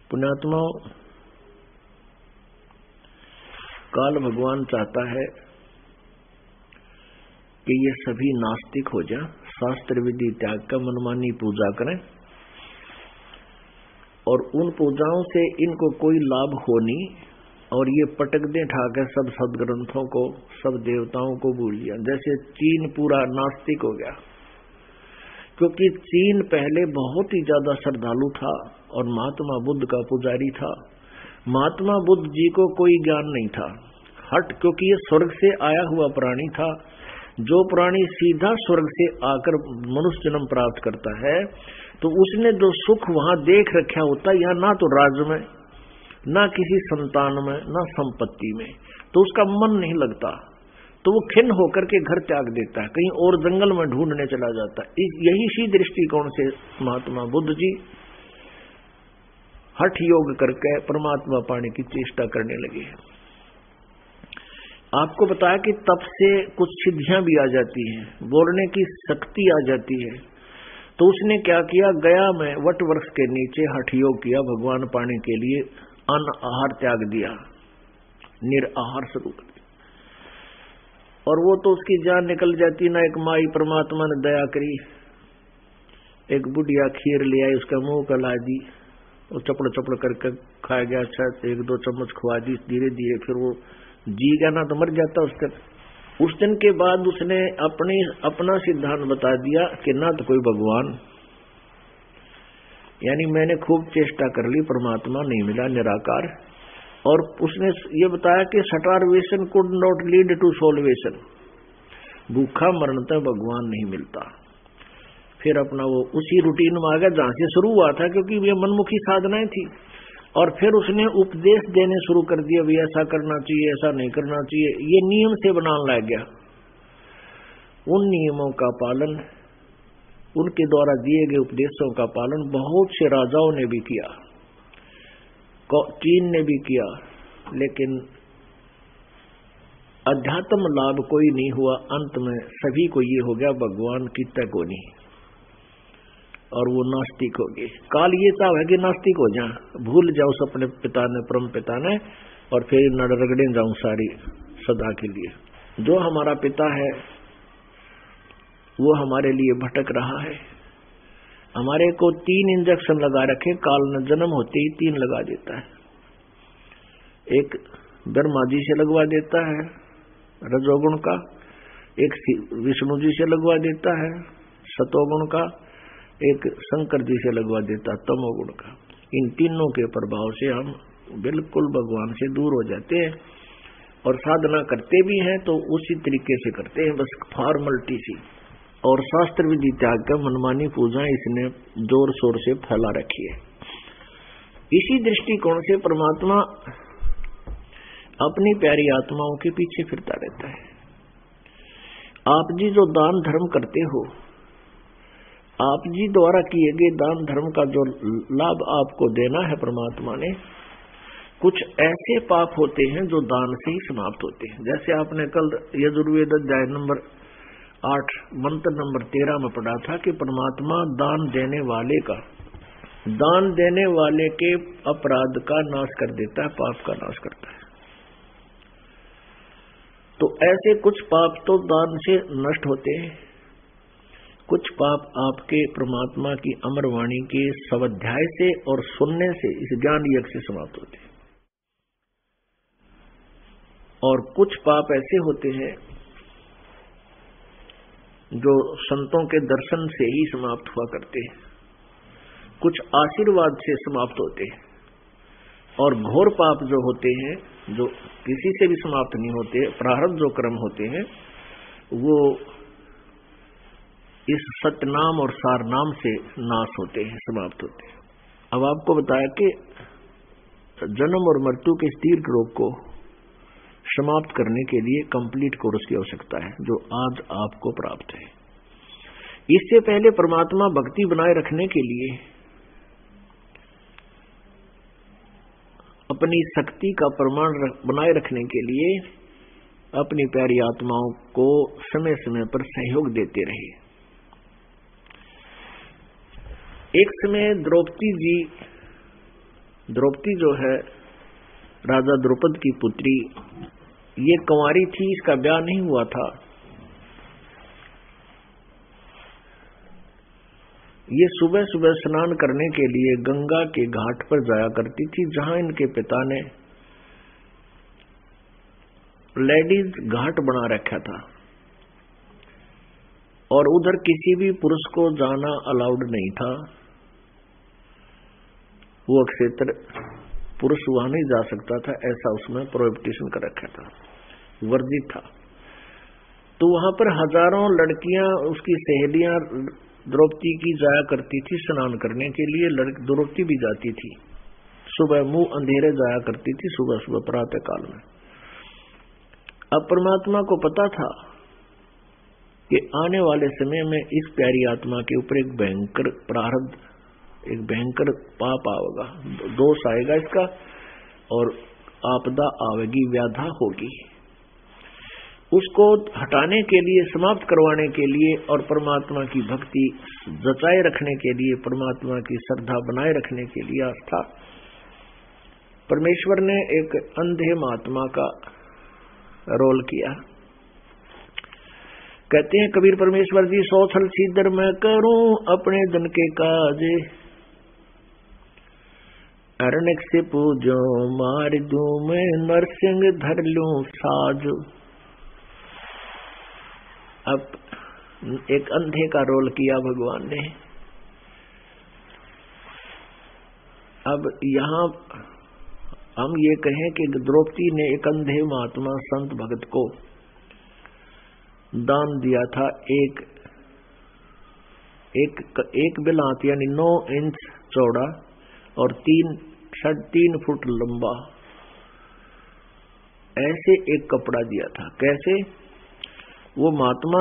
पुण्यात्माओं, काल भगवान चाहता है कि ये सभी नास्तिक हो जाएं, शास्त्र विधि त्याग कर मनमानी पूजा करें और उन पूजाओं से इनको कोई लाभ हो नहीं, और ये पटक दे ठाकर सब सदग्रंथों को, सब देवताओं को भूल लिया। जैसे चीन पूरा नास्तिक हो गया, क्योंकि चीन पहले बहुत ही ज्यादा श्रद्धालु था और महात्मा बुद्ध का पुजारी था। महात्मा बुद्ध जी को कोई ज्ञान नहीं था, क्योंकि ये स्वर्ग से आया हुआ प्राणी था। जो प्राणी सीधा स्वर्ग से आकर मनुष्य जन्म प्राप्त करता है, तो उसने जो सुख वहां देख रखा होता है, या ना तो राज्य में, ना किसी संतान में, ना संपत्ति में, तो उसका मन नहीं लगता, तो वो खिन्न होकर के घर त्याग देता है, कहीं और जंगल में ढूंढने चला जाता है। यही सी दृष्टिकोण से महात्मा बुद्ध जी हठ योग करके परमात्मा पाने की चेष्टा करने लगे। आपको बताया कि तप से कुछ सिद्धियां भी आ जाती हैं, बोलने की शक्ति आ जाती है। तो उसने क्या किया, गया में वट वृक्ष के नीचे हठ योग किया, भगवान पाने के लिए अन्न आहार त्याग दिया, निराहार शुरू कर दिया। और वो तो उसकी जान निकल जाती ना। एक माई परमात्मा ने दया करी, एक बुढ़िया खीर ले आई, उसका मुंह कला दी, वो चपड़ चपड़ करके खाया गया। अच्छा 1-2 चम्मच खुआ दी, धीरे धीरे फिर वो जी गया, ना तो मर जाता उस दिन के बाद उसने अपना सिद्धांत बता दिया कि ना तो कोई भगवान, यानी मैंने खूब चेष्टा कर ली, परमात्मा नहीं मिला, निराकार। और उसने ये बताया कि starvation could not lead to salvation, भूखा मरण तक भगवान नहीं मिलता। फिर अपना वो उसी रूटीन में आ गया जहां से शुरू हुआ था, क्योंकि ये मनमुखी साधनाएं थी। और फिर उसने उपदेश देने शुरू कर दिया, भी ऐसा करना चाहिए, ऐसा नहीं करना चाहिए, ये नियम से बनाने लग गया। उन नियमों का पालन, उनके द्वारा दिए गए उपदेशों का पालन बहुत से राजाओं ने भी किया, चीन ने भी किया, लेकिन अध्यात्म लाभ कोई नहीं हुआ। अंत में सभी को ये हो गया, भगवान की तक नहीं, और वो नास्तिक हो गए। काल ये चाहे कि नास्तिक हो जाए, भूल जाओ अपने पिता ने, परम पिता ने, और फिर नड़ रगड़े जाऊं सारी सदा के लिए। जो हमारा पिता है वो हमारे लिए भटक रहा है। हमारे को 3 इंजेक्शन लगा रखे, काल ने जन्म होते ही 3 लगा देता है। एक ब्रह्मा जी से लगवा देता है रजोगुण का, एक विष्णु जी से लगवा देता है सतोगुण का, एक शंकर जी से लगवा देता तमोगुण का। इन तीनों के प्रभाव से हम बिल्कुल भगवान से दूर हो जाते हैं, और साधना करते भी हैं तो उसी तरीके से करते हैं, बस फॉर्मलिटी सी। और शास्त्र विधि त्याग कर मनमानी पूजा इसने जोर शोर से फैला रखी है। इसी दृष्टिकोण से परमात्मा अपनी प्यारी आत्माओं के पीछे फिरता रहता है। आप जी जो दान धर्म करते हो, आप जी द्वारा किए गए दान धर्म का जो लाभ आपको देना है परमात्मा ने, कुछ ऐसे पाप होते हैं जो दान से ही समाप्त होते हैं। जैसे आपने कल यजुर्वेद अध्याय नंबर 8 मंत्र नंबर 13 में पढ़ा था कि परमात्मा दान देने वाले के अपराध का नाश कर देता है, पाप का नाश करता है। तो ऐसे कुछ पाप तो दान से नष्ट होते हैं, कुछ पाप आपके परमात्मा की अमर वाणी के स्वाध्याय से और सुनने से, इस ज्ञान यज्ञ से समाप्त होते हैं। और कुछ पाप ऐसे होते हैं जो संतों के दर्शन से ही समाप्त हुआ करते हैं, कुछ आशीर्वाद से समाप्त होते हैं, और घोर पाप जो होते हैं जो किसी से भी समाप्त नहीं होते, प्रारब्ध जो कर्म होते हैं वो इस सतनाम और सारनाम से नाश होते हैं, समाप्त होते हैं। अब आपको बताया कि जन्म और मृत्यु के दीर्घ रोग को समाप्त करने के लिए कंप्लीट कोर्स की आवश्यकता है, जो आज आपको प्राप्त है। इससे पहले परमात्मा भक्ति बनाए रखने के लिए, अपनी शक्ति का प्रमाण बनाए रखने के लिए अपनी प्यारी आत्माओं को समय समय पर सहयोग देते रहे। एक समय द्रौपदी जो है राजा द्रौपद की पुत्री, ये कुंवारी थी, इसका ब्याह नहीं हुआ था। ये सुबह सुबह स्नान करने के लिए गंगा के घाट पर जाया करती थी, जहां इनके पिता ने लेडीज घाट बना रखा था और उधर किसी भी पुरुष को जाना अलाउड नहीं था। वो क्षेत्र पुरुष वहां नहीं जा सकता था, ऐसा उसमें प्रोहिबिशन कर रखा था, वर्जित था। तो वहां पर हजारों लड़कियां, उसकी सहेलियां द्रौपदी की जाया करती थी स्नान करने के लिए। द्रौपदी भी जाती थी, सुबह मुंह अंधेरे जाया करती थी, सुबह सुबह प्रातः काल में। अब परमात्मा को पता था कि आने वाले समय में इस प्यारी आत्मा के ऊपर एक भयंकर प्रारब्ध, एक भयंकर पाप आएगा, दोष आएगा इसका, और आपदा आवेगी, व्याधा होगी। उसको हटाने के लिए, समाप्त करवाने के लिए और परमात्मा की भक्ति जचाए रखने के लिए, परमात्मा की श्रद्धा बनाए रखने के लिए, आस्था, परमेश्वर ने एक अंधे महात्मा का रोल किया। कहते हैं कबीर परमेश्वर जी, 100 छल सीधर मैं करूं अपने धन के काज, अरण्य से पूजो मार दूं मैं, नरसिंह धर लूं साज। अब एक अंधे का रोल किया भगवान ने। अब यहां हम ये कहें कि द्रौपदी ने एक अंधे महात्मा संत भगत को दान दिया था, एक बिलात यानी 9 इंच चौड़ा और 3 फुट लंबा, ऐसे एक कपड़ा दिया था। कैसे? वो महात्मा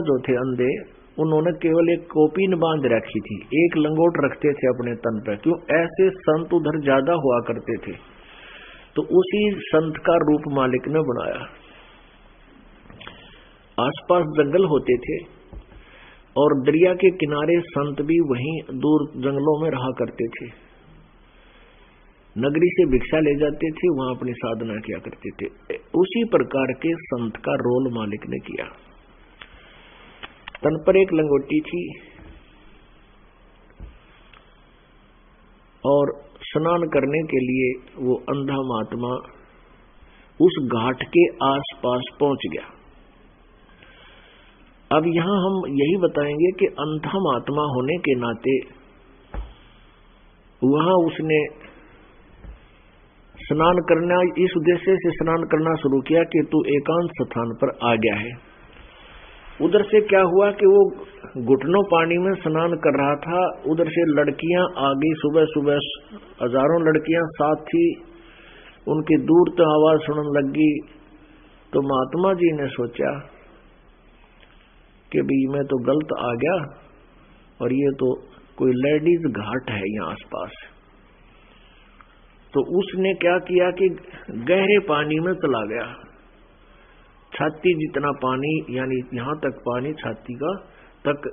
जो थे अंधे, उन्होंने केवल एक कोपीन बांध रखी थी, एक लंगोट रखते थे अपने तन पर। क्यों? ऐसे संत उधर ज्यादा हुआ करते थे, तो उसी संत का रूप मालिक ने बनाया। आसपास जंगल होते थे और दरिया के किनारे संत भी वहीं दूर जंगलों में रहा करते थे। नगरी से भिक्षा ले जाते थे, वहां अपनी साधना किया करते थे। उसी प्रकार के संत का रोल मालिक ने किया। तन पर एक लंगोटी थी और स्नान करने के लिए वो अंधा महात्मा उस घाट के आसपास पहुंच गया। अब यहां हम यही बताएंगे कि अंधा महात्मा होने के नाते वहां उसने स्नान करना, इस उद्देश्य से स्नान करना शुरू किया कि तू एकांत स्थान पर आ गया है। उधर से क्या हुआ कि वो घुटनों पानी में स्नान कर रहा था, उधर से लड़कियां आ गई। सुबह सुबह हजारों लड़कियां साथ थी, उनकी दूर तो आवाज सुनने लगी। तो महात्मा जी ने सोचा कि भाई मैं तो गलत आ गया और ये तो कोई लेडीज घाट है यहाँ आसपास। तो उसने क्या किया कि गहरे पानी में चला गया। छाती जितना पानी, यानी यहां तक पानी छाती का तक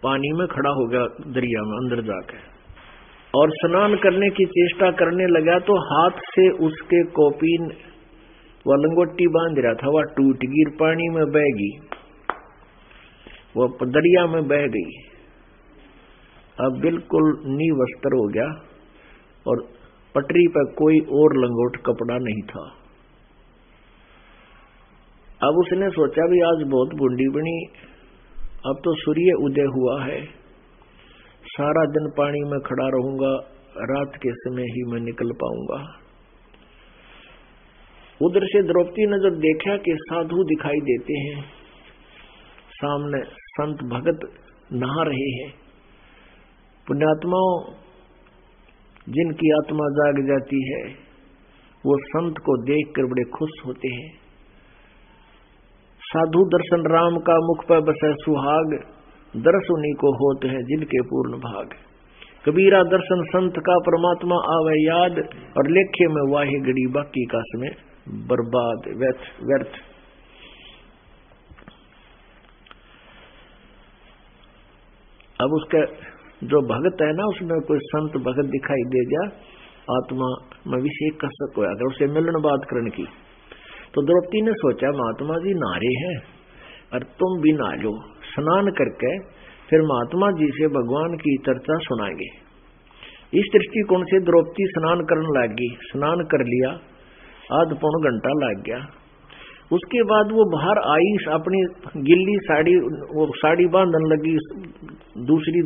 पानी में खड़ा हो गया दरिया में अंदर जाकर, और स्नान करने की चेष्टा करने लगा। तो हाथ से उसके कोपीन व लंगोटी बांध रहा था, वह टूट गिर पानी में बह गई, वह दरिया में बह गई। अब बिल्कुल निवस्त्र हो गया और पटरी पर कोई और लंगोट कपड़ा नहीं था। अब उसने सोचा भी आज बहुत बूंदी बनी, अब तो सूर्य उदय हुआ है, सारा दिन पानी में खड़ा रहूंगा, रात के समय ही मैं निकल पाऊंगा। उधर से द्रौपदी ने जब देखा कि साधु दिखाई देते हैं, सामने संत भगत नहा रहे हैं, पुण्यात्माओं जिनकी आत्मा जाग जाती है वो संत को देखकर बड़े खुश होते हैं। साधु दर्शन राम का मुख पर बसे सुहाग, दर्श उन्हीं को होते हैं जिनके पूर्ण भाग। कबीरा दर्शन संत का परमात्मा आवे याद, और लेखे में वाही गड़ी बाकी का समय बर्बाद व्यर्थ। अब उसका जो भगत है ना, उसमें कोई संत भगत दिखाई दे गया, आत्मा मैं विषय कसक होया कर उसे मिलन बात करने की। तो द्रौपदी ने सोचा महात्मा जी नारे हैं और तुम भी नहा लो, स्नान करके फिर महात्मा जी से भगवान की चर्चा सुनाएंगे। इस दृष्टिकोण से द्रौपदी स्नान करने लगी। स्नान कर लिया, आध पौन घंटा लग गया। उसके बाद वो बाहर आई, अपनी गिल्ली साड़ी, वो साड़ी बांधने लगी, दूसरी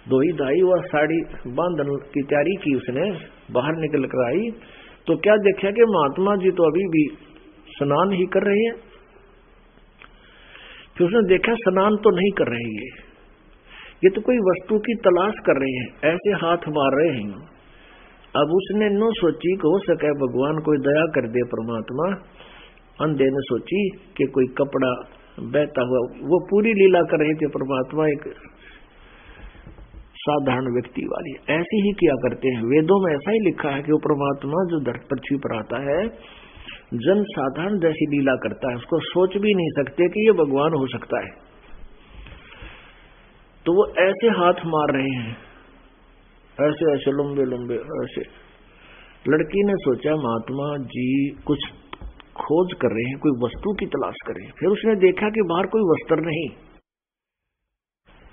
धोई धाई वह साड़ी बांधने की तैयारी की उसने। बाहर निकल कर आई तो क्या देखा कि महात्मा जी तो अभी भी स्नान ही कर रहे हैं। फिर उसने देखा स्नान तो नहीं कर रहे ये तो कोई वस्तु की तलाश कर रहे हैं, ऐसे हाथ मार रहे हैं। अब उसने नो सोची कि हो सके भगवान कोई दया कर दे परमात्मा। अंधे ने सोची कि कोई कपड़ा बहता हुआ, वो पूरी लीला कर रहे थे परमात्मा एक साधारण व्यक्ति वाली। ऐसे ही किया करते हैं, वेदों में ऐसा ही लिखा है कि वो परमात्मा जो पृथ्वी पर आता है जन साधारण जैसी लीला करता है, उसको सोच भी नहीं सकते कि ये भगवान हो सकता है। तो वो ऐसे हाथ मार रहे हैं, ऐसे ऐसे लंबे लंबे ऐसे। लड़की ने सोचा महात्मा जी कुछ खोज कर रहे हैं, कोई वस्तु की तलाश कर रहे हैं। फिर उसने देखा कि बाहर कोई वस्त्र नहीं।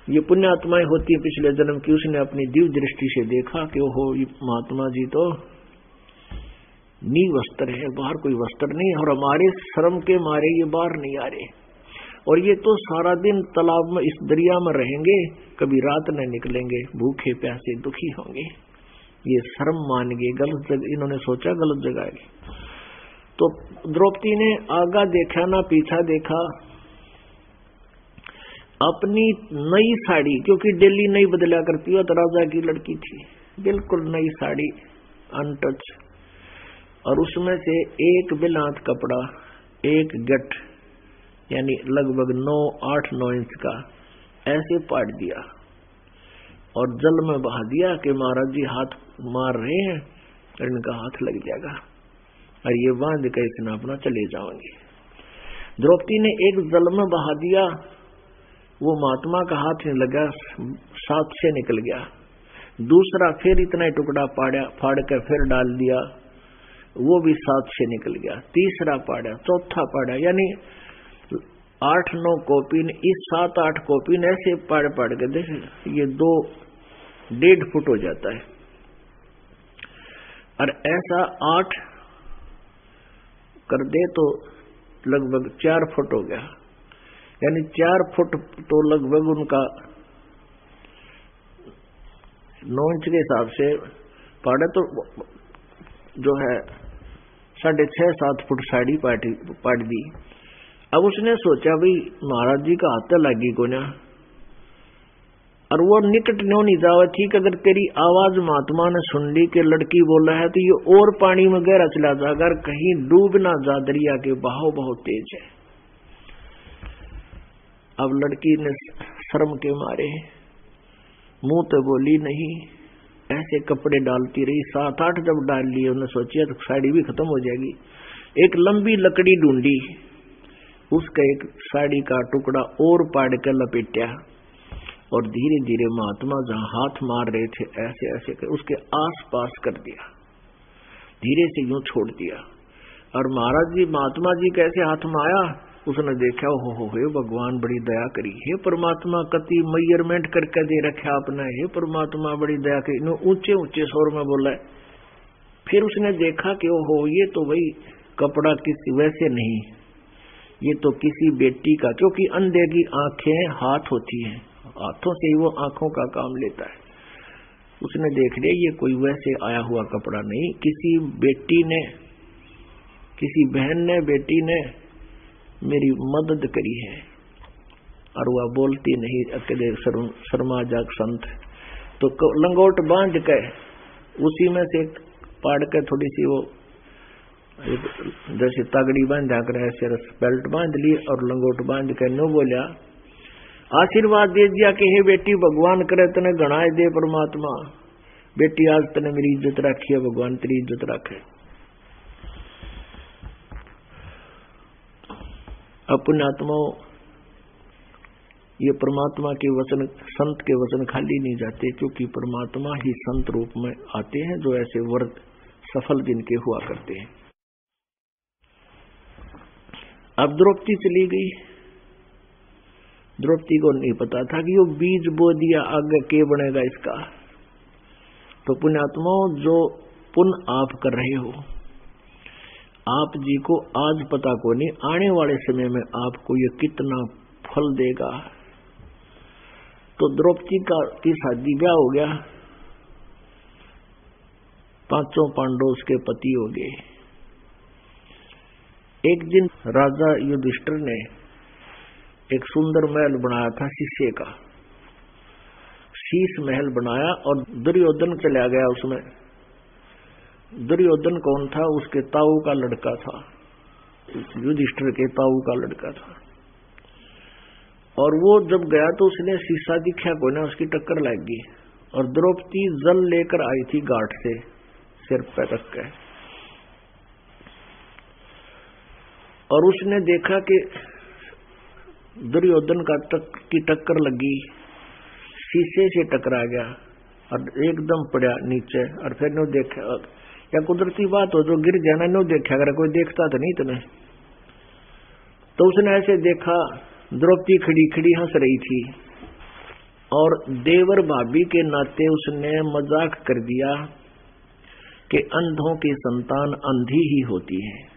ये पुण्यात्माएं होती है पिछले जन्म की। उसने अपनी दिव्य दृष्टि से देखा कि ओहो ये महात्मा जी तो वस्त्र है, बाहर कोई वस्त्र नहीं, और हमारे श्रम के मारे ये बाहर नहीं आ रहे, और ये तो सारा दिन तालाब में इस दरिया में रहेंगे, कभी रात न निकलेंगे, भूखे प्यासे दुखी होंगे, ये शर्म मान गए, गलत जगह इन्होंने सोचा, गलत जगह है। तो द्रौपदी ने आगा देखा ना पीछा देखा, अपनी नई साड़ी, क्योंकि डेली नई बदला करती हो, तो राजा की लड़की थी, बिल्कुल नई साड़ी अनटच, और उसमें से एक बिलांत कपड़ा, एक गट यानी लगभग 8-9 इंच का ऐसे पाट दिया और जल में बहा दिया कि महाराज जी हाथ मार रहे हैं, इनका हाथ लग जाएगा, और ये बांध के इसने अपना चले जाओगे। द्रौपदी ने एक जल में बहा दिया, वो महात्मा का हाथ नहीं लगा, साथ से निकल गया। दूसरा फिर इतना ही टुकड़ा फाड़ कर फिर डाल दिया, वो भी साथ से निकल गया। तीसरा पाड़ा, चौथा पाड़ा, यानी 8-9 कॉपी ने, इस 7-8 कॉपी ने ऐसे पाड़ के देख, ये 2.5 फुट हो जाता है, और ऐसा 8 कर दे तो लगभग 4 फुट हो गया, यानी 4 फुट तो लगभग उनका 9 इंच के हिसाब से पाड़ा, तो जो है 6.5-7 फुट साड़ी पाट दी। अब उसने सोचा भाई महाराज जी का हाथ लगी को ना, और वो निकट नो नहीं जावा, ठीक अगर तेरी आवाज महात्मा ने सुन ली कि लड़की बोला है तो ये और पानी में गहरा चला जा, अगर कहीं डूब ना जा, दरिया के बहाव बहुत तेज है। अब लड़की ने शर्म के मारे मुंह तो बोली नहीं, ऐसे कपड़े डालती रही, 7-8 जब डाल लिए, उन्होंने सोचा तो साड़ी भी खत्म हो जाएगी। एक लंबी लकड़ी ढूंढी, उसका एक साड़ी का टुकड़ा और पाड़ कर लपेटा, और धीरे धीरे महात्मा जहां हाथ मार रहे थे ऐसे ऐसे कर उसके आस पास कर दिया, धीरे से यूं छोड़ दिया। और महाराज जी महात्मा जी कैसे हाथ में आया, उसने देखा, हो भगवान बड़ी दया करी, हे परमात्मा कति मेजरमेंट करके दे रखा आपने, हे परमात्मा बड़ी दया करी, ऊंचे ऊंचे स्वर में बोला। फिर उसने देखा कि ओहो ये तो भाई कपड़ा किसी वैसे नहीं, ये तो किसी बेटी का, क्योंकि अंधे की आंखें हाथ होती हैं, हाथों से ही वो आंखों का काम लेता है। उसने देख लिया ये कोई वैसे आया हुआ कपड़ा नहीं, किसी बेटी ने, किसी बहन ने, बेटी ने मेरी मदद करी है। और वह बोलती नहीं, अकेले शर्मा जाग संत, तो लंगोट बांध के उसी में से पाड़ के थोड़ी सी वो जैसे तगड़ी बांधा कर ऐसे बेल्ट बांध ली और लंगोट बांध के नो बोलिया, आशीर्वाद दे दिया कि हे बेटी भगवान करे तने गणाए दे परमात्मा, बेटी आज तने मेरी इज्जत रखी है, भगवान तेरी इज्जत रखे। अपने आत्माओं, ये परमात्मा के वचन, संत के वचन खाली नहीं जाते, क्योंकि परमात्मा ही संत रूप में आते हैं जो ऐसे सफल जिनके हुआ करते हैं। अब द्रौपदी चली गई। द्रौपदी को नहीं पता था कि वो बीज बो दिया, आगे के बनेगा इसका। तो पुण्यात्माओं, जो पुण्य आप कर रहे हो, आप जी को आज पता को नहीं, आने वाले समय में आपको ये कितना फल देगा। तो द्रौपदी की शादी ब्याह हो गया, 5 पांडव उसके पति हो गए। एक दिन राजा युधिष्ठिर ने एक सुंदर महल बनाया था शीशे का, शीश महल बनाया और दुर्योधन चला गया उसमें। दुर्योधन कौन था? उसके ताऊ का लड़का था, युधिष्ठिर के ताऊ का लड़का था। और वो जब गया तो उसने शीशा दिखा कोई ना, उसकी टक्कर लग गई। और द्रौपदी जल लेकर आई थी घाट से, सिर पे रख के, और उसने देखा कि दुर्योधन की टक्कर लगी, शीशे से टकरा गया और एकदम पड़ा नीचे। और फिर नो देखा, या कुदरती बात हो जो गिर जाना, नो देखा, अगर कोई देखता तो नहीं तुम्हें। तो उसने ऐसे देखा, द्रौपदी खड़ी खड़ी हंस रही थी और देवर भाभी के नाते उसने मजाक कर दिया कि अंधों की संतान अंधी ही होती है।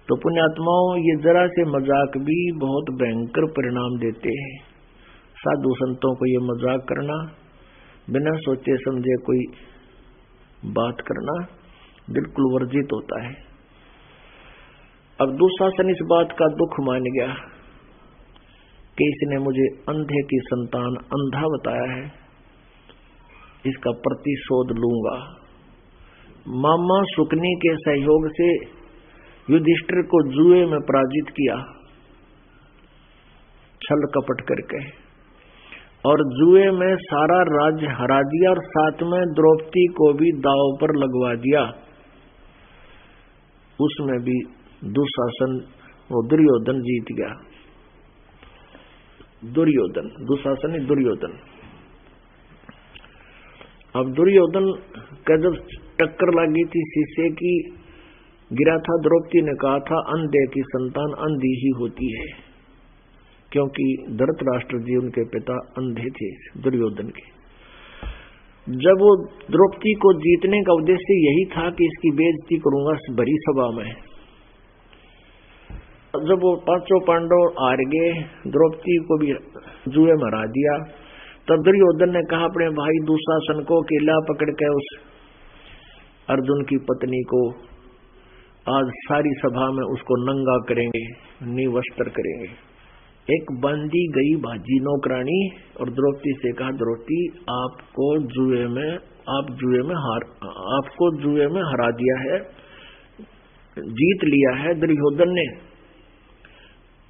तो पुण्यात्माओं, ये जरा से मजाक भी बहुत भयंकर परिणाम देते हैं। साधु संतों को ये मजाक करना, बिना सोचे समझे कोई बात करना बिल्कुल वर्जित होता है। अब दुशासन इस बात का दुख मान गया कि इसने मुझे अंधे की संतान अंधा बताया है, इसका प्रतिशोध लूंगा। मामा शुकनी के सहयोग से युधिष्ठिर को जुए में पराजित किया, छल कपट करके, और जुए में सारा राज्य हरा दिया और साथ में द्रौपदी को भी दांव पर लगवा दिया। उसमें भी दुशासन, वो दुर्योधन जीत गया। दुर्योधन, दुशासन नहीं, दुर्योधन। अब दुर्योधन का जब टक्कर लगी थी शीशे की, गिरा था, द्रौपदी ने कहा था अंधे की संतान अंधी ही होती है, क्योंकि धृतराष्ट्र जी उनके पिता अंधे थे दुर्योधन के। जब वो द्रौपदी को जीतने का उद्देश्य यही था कि इसकी बेइज्जती करूंगा भरी सभा में। जब वो 5 पांडव हार गए, द्रौपदी को भी जुए में हरा दिया, तब दुर्योधन ने कहा अपने भाई दुशासन को अकेला पकड़ के उस अर्जुन की पत्नी को आज सारी सभा में उसको नंगा करेंगे, निवस्त्र करेंगे। एक बांधी गई भाजी नौकरानी और द्रौपदी से कहा, द्रौपदी आपको जुए में हरा दिया है, जीत लिया है दुर्योधन ने,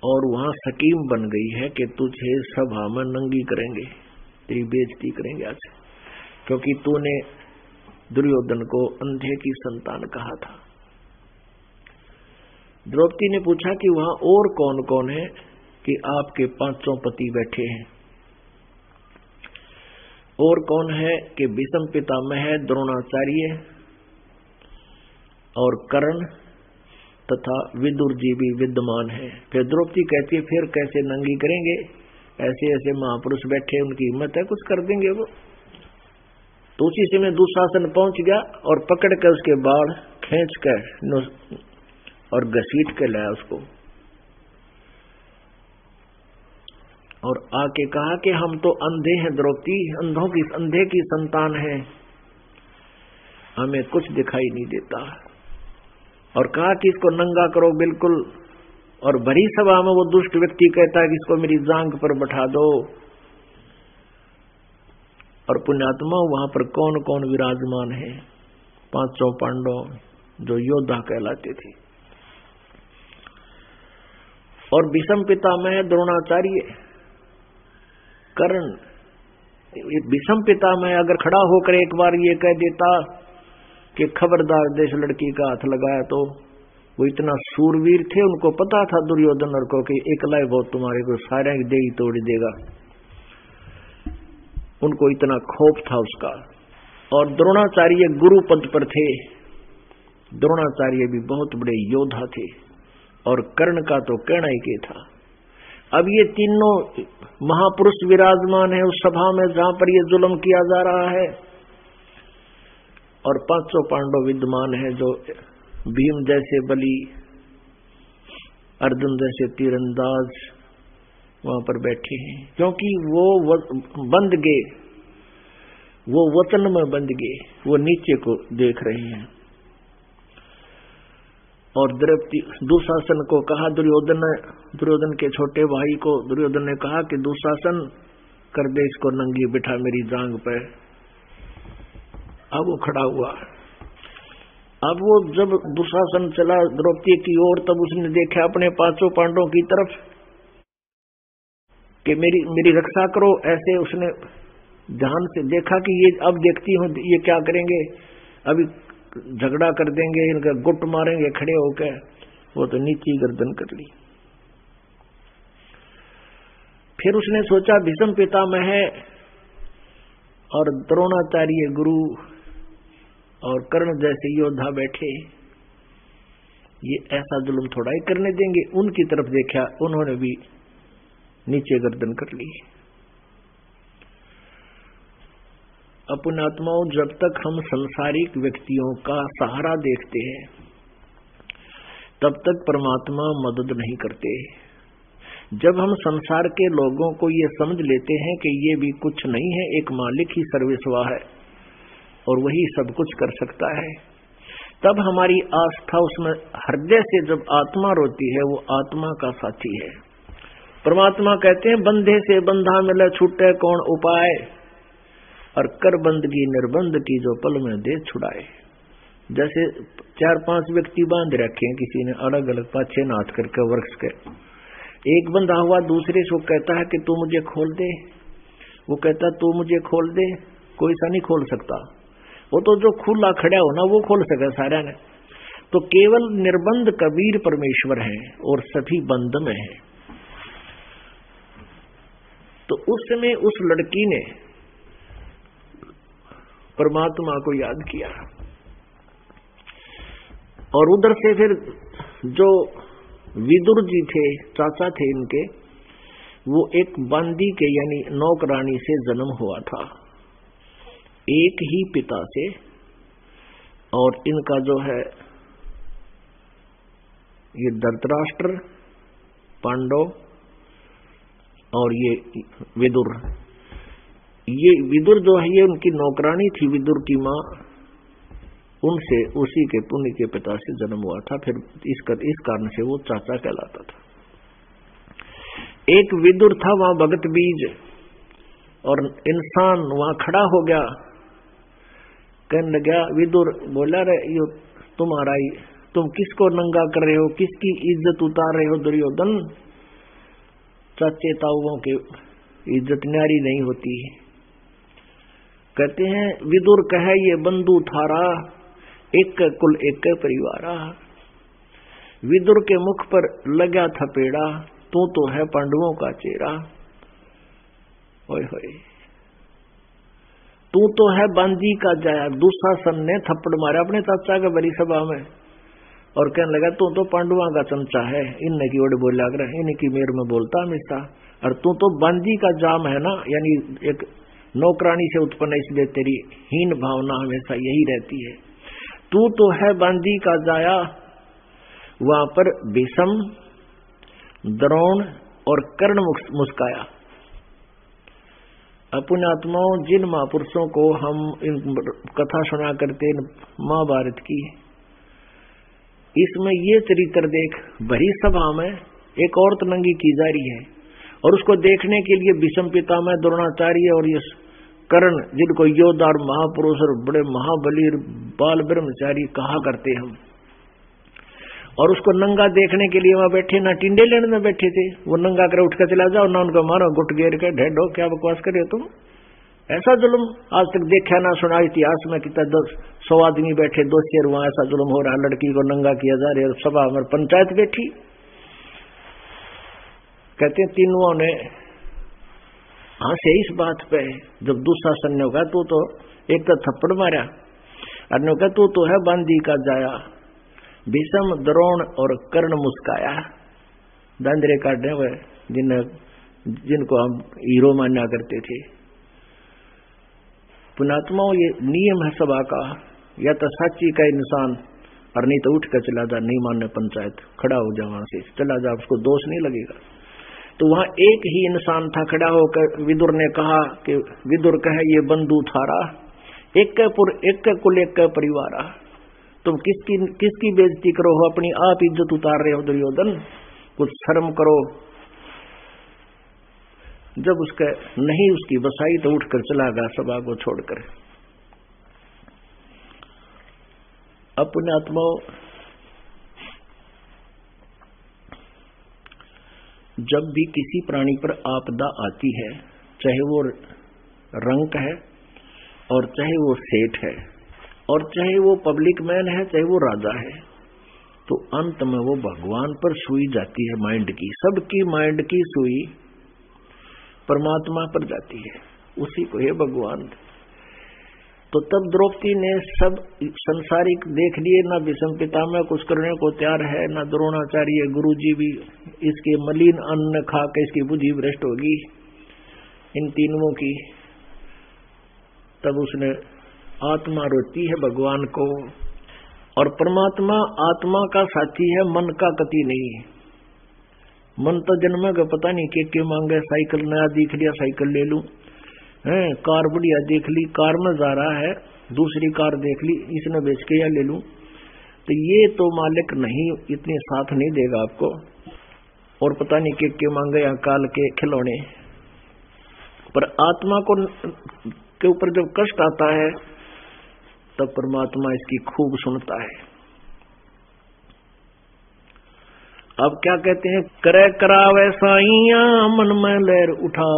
और वहां स्कीम बन गई है कि तुझे सभा में नंगी करेंगे, तेरी बेइज्जती करेंगे आज, क्योंकि तूने दुर्योधन को अंधे की संतान कहा था। द्रौपदी ने पूछा कि वहां और कौन कौन है कि आपके 5 पति बैठे हैं? और कौन है कि भीष्म पितामह है, द्रोणाचार्य और कर्ण तथा विदुर जी भी विद्यमान है। फिर द्रौपदी कहती है, फिर कैसे नंगी करेंगे? ऐसे ऐसे महापुरुष बैठे, उनकी हिम्मत है, कुछ कर देंगे वो। तो उसी समय दुशासन पहुंच गया और पकड़ कर उसके बाल खींच कर और घसीट के लाया उसको, और आके कहा कि हम तो अंधे हैं द्रौपदी, अंधे की संतान है, हमें कुछ दिखाई नहीं देता। और कहा कि इसको नंगा करो बिल्कुल। और भरी सभा में वो दुष्ट व्यक्ति कहता है कि इसको मेरी जांघ पर बैठा दो। और पुण्यात्मा वहां पर कौन कौन विराजमान है? 5 पांडव जो योद्धा कहलाते थे, और भीष्म पितामह द्रोणाचार्य, कर्ण। भीष्म पितामह अगर खड़ा होकर एक बार ये कह देता कि खबरदार देश लड़की का हाथ लगाया, तो वो इतना सूरवीर थे, उनको पता था दुर्योधन को कि एकला ही बहुत तुम्हारे को सारे दे तोड़ देगा, उनको इतना खौफ था उसका। और द्रोणाचार्य गुरु पद पर थे। द्रोणाचार्य भी बहुत बड़े योद्धा थे और कर्ण का तो कहना ही क्या था। अब ये तीनों महापुरुष विराजमान है उस सभा में जहां पर ये जुल्म किया जा रहा है, और पांचों पांडव विद्यमान है, जो भीम जैसे बली, अर्जुन जैसे तीरंदाज वहां पर बैठे हैं, क्योंकि वो बंध गए, वो वतन में बंध गए, वो नीचे को देख रहे हैं। और द्रौपदी दुशासन को कहा, दुर्योधन के छोटे भाई को दुर्योधन ने कहा कि दुशासन कर दे इसको नंगी, बिठा मेरी जांग पे। अब वो खड़ा हुआ। अब वो जब दुशासन चला द्रौपदी की ओर, तब उसने देखा अपने पांचों पांडवों की तरफ कि मेरी रक्षा करो। ऐसे उसने ध्यान से देखा कि ये अब देखती हूं ये क्या करेंगे, अभी झगड़ा कर देंगे, इनका गुट मारेंगे खड़े होकर। वो तो नीची गर्दन कर ली। फिर उसने सोचा भीष्म पितामह है और द्रोणाचार्य गुरु और कर्ण जैसे योद्धा बैठे, ये ऐसा जुल्म थोड़ा ही करने देंगे। उनकी तरफ देखा, उन्होंने भी नीचे गर्दन कर ली। अपने आत्माओं, जब तक हम संसारिक व्यक्तियों का सहारा देखते हैं तब तक परमात्मा मदद नहीं करते। जब हम संसार के लोगों को ये समझ लेते हैं कि ये भी कुछ नहीं है, एक मालिक ही सर्वस्वा है और वही सब कुछ कर सकता है, तब हमारी आस्था उसमें हृदय से जब आत्मा रोती है, वो आत्मा का साथी है। परमात्मा कहते हैं बंधे से बंधा मिले छूटे कौन उपाय, और कर बंदगी निर्बंध की जो पल में दे छुड़ाए। जैसे 4-5 व्यक्ति बांध रखे हैं किसी ने अलग अलग पाछे नाथ करके वृक्ष के, एक बंधा हुआ दूसरे से कहता है कि तू मुझे खोल दे, वो कहता तू मुझे खोल दे, कोई सा नहीं खोल सकता। वो तो जो खुला खड़ा हो ना वो खोल सके सारा ने। तो केवल निर्बंध कबीर परमेश्वर है और सभी बंद में है। तो उस समय उस लड़की ने परमात्मा को याद किया, और उधर से फिर जो विदुर जी थे, चाचा थे इनके, वो एक बांदी के यानी नौकरानी से जन्म हुआ था, एक ही पिता से। और इनका जो है ये धृतराष्ट्र, पांडव और ये विदुर, ये विदुर जो है ये उनकी नौकरानी थी, विदुर की माँ, उनसे उसी के पुण्य के पिता से जन्म हुआ था। फिर इस कारण से वो चाचा कहलाता था। एक विदुर था वहां भगत बीज, और इंसान वहां खड़ा हो गया, कहने लगा, विदुर बोला रे यो तुम्हारा ही, तुम किसको नंगा कर रहे हो, किसकी इज्जत उतार रहे हो दुर्योधन। चाचे ताऊओं की इज्जत न्यारी नहीं होती। कहते हैं विदुर कहे ये बंधु थारा, एक कुल एक परिवारा। विदुर के मुख पर लगा था पेड़ा, तू तो है पांडवों का चेहरा। ओए होए, तू तो है बांदी का जाया। दुशासन ने थप्पड़ मारा अपने चाचा के बड़ी सभा में और कहने लगा तू तो पांडवों का चमचा है, इनने की ओर बोला कर, इनकी मेर में बोलता हमेशा, और तू तो बांदी का जाम है ना, यानी एक नौकरानी से उत्पन्न, इसलिए तेरी हीन भावना हमेशा यही रहती है। तू तो है बांदी का जाया। वहां पर भीष्म, द्रोण और कर्ण मुस्काया। अपने आत्माओं, जिन महापुरुषों को हम इन कथा सुना करते महाभारत की, इसमें ये चरित्र देख, भरी सभा में एक औरत नंगी की जा रही है और उसको देखने के लिए भीष्म पितामह, द्रोणाचार्य और ये कर्ण, जिनको योद्धा और महापुरुष और बड़े महाबली बाल ब्रह्मचारी कहा करते हम, और उसको नंगा देखने के लिए वहां बैठे, ना टिंडे लेने में बैठे थे, वो नंगा कर उठ कर चला जाओ, ना उनको मारो गुट घेर के ढेडो, क्या बकवास कर रहे हो तुम। ऐसा जुल्म आज तक देखा ना सुना इतिहास में। कितना 100 आदमी बैठे, 2 शेर, वहां ऐसा जुल्म हो रहा, लड़की को नंगा किया जा रहा है, सभा में पंचायत बैठी। कहते हैं तीनों ने हंसे इस बात पे। जब दुशासन ने कहा तू तो एक तो थप्पड़ मारा, और ने कहा तू तो है बांदी का जाया। भीष्म, द्रोण और कर्ण मुस्काया, दांदरे काटने हुए जिनको हम हीरो माना करते थे। पुणात्माओं, ये नियम है सभा का, या तो साची का इंसान और नहीं तो उठ कर चला जा, नहीं मानने पंचायत, खड़ा हो जा वहां से, चला जा, उसको दोष नहीं लगेगा। तो वहां एक ही इंसान था खड़ा होकर। विदुर ने कहा कि विदुर कहे ये बंधु थारा, एक का कुल एक का परिवार, तुम किसकी बेइज्जती करो हो, अपनी आप इज्जत उतार रहे हो दुर्योधन, कुछ शर्म करो। जब उसका नहीं उसकी बसाई तो उठकर चला गया सभा को छोड़कर। अपने आत्माओं, जब भी किसी प्राणी पर आपदा आती है, चाहे वो रंक है और चाहे वो सेठ है और चाहे वो पब्लिक मैन है, चाहे वो राजा है, तो अंत में वो भगवान पर सुई जाती है माइंड की। सबकी माइंड की सुई परमात्मा पर जाती है, उसी को है भगवान। तो तब द्रौपदी ने सब संसारिक देख लिए, ना भीष्म पितामह कुछ करने को तैयार है, ना द्रोणाचार्य गुरुजी भी, इसके मलिन अन्न खा के इसकी बुद्धि भ्रष्ट होगी इन तीनों की। तब उसने आत्मा रोती है भगवान को, और परमात्मा आत्मा का साथी है, मन का कति नहीं है। मन तो जन्म का पता नहीं के मांगे, साइकिल नया दिख लिया साइकिल ले लूं, कार बढ़िया देख ली, कार में जा रहा है, दूसरी कार देख ली, इसने बेच के या ले लूं। तो ये तो मालिक नहीं, इतने साथ नहीं देगा आपको। और पता नहीं के मांगे या काल के खिलौने। पर आत्मा को के ऊपर जब कष्ट आता है तब परमात्मा इसकी खूब सुनता है। अब क्या कहते हैं, करे करावे साइया मन में लहर उठा,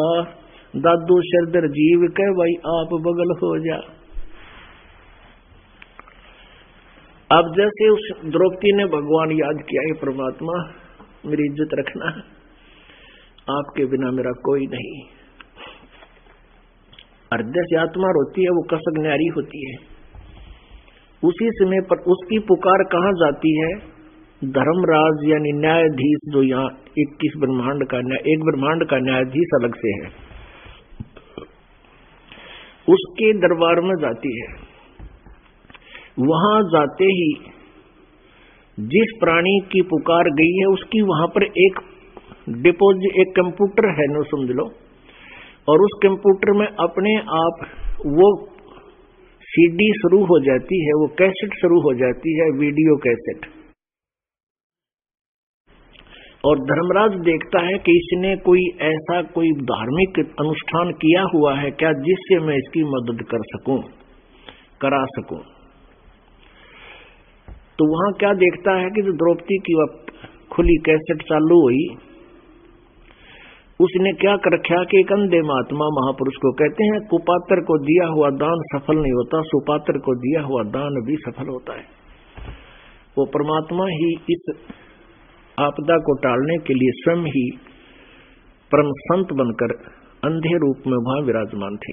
दादू शरदर जीव के भाई आप बगल हो जा। अब जैसे उस द्रौपदी ने भगवान याद किया, है परमात्मा मेरी इज्जत रखना, आपके बिना मेरा कोई नहीं। हृदय से आत्मा रोती है, वो कसक न्यारी होती है। उसी समय पर उसकी पुकार कहाँ जाती है, धर्मराज यानी न्यायाधीश, जो यहाँ 21 ब्रह्मांड का एक ब्रह्मांड का न्यायाधीश अलग से है, उसके दरबार में जाती है। वहां जाते ही जिस प्राणी की पुकार गई है उसकी वहां पर एक डिपोजिट, एक कंप्यूटर है नो समझ लो, और उस कंप्यूटर में अपने आप वो सीडी शुरू हो जाती है, वो कैसेट शुरू हो जाती है, वीडियो कैसेट। और धर्मराज देखता है कि इसने कोई ऐसा कोई धार्मिक अनुष्ठान किया हुआ है क्या जिससे मैं इसकी मदद कर सकूं, करा सकूं। तो वहां क्या देखता है कि जो द्रौपदी की खुली कैसेट चालू हुई, उसने क्या कर रखा कि एक अंधे महात्मा महापुरुष को कहते हैं, कुपात्र को दिया हुआ दान सफल नहीं होता, सुपात्र को दिया हुआ दान भी सफल होता है। वो परमात्मा ही इस आपदा को टालने के लिए स्वयं ही परम संत बनकर अंधे रूप में वहां विराजमान थे।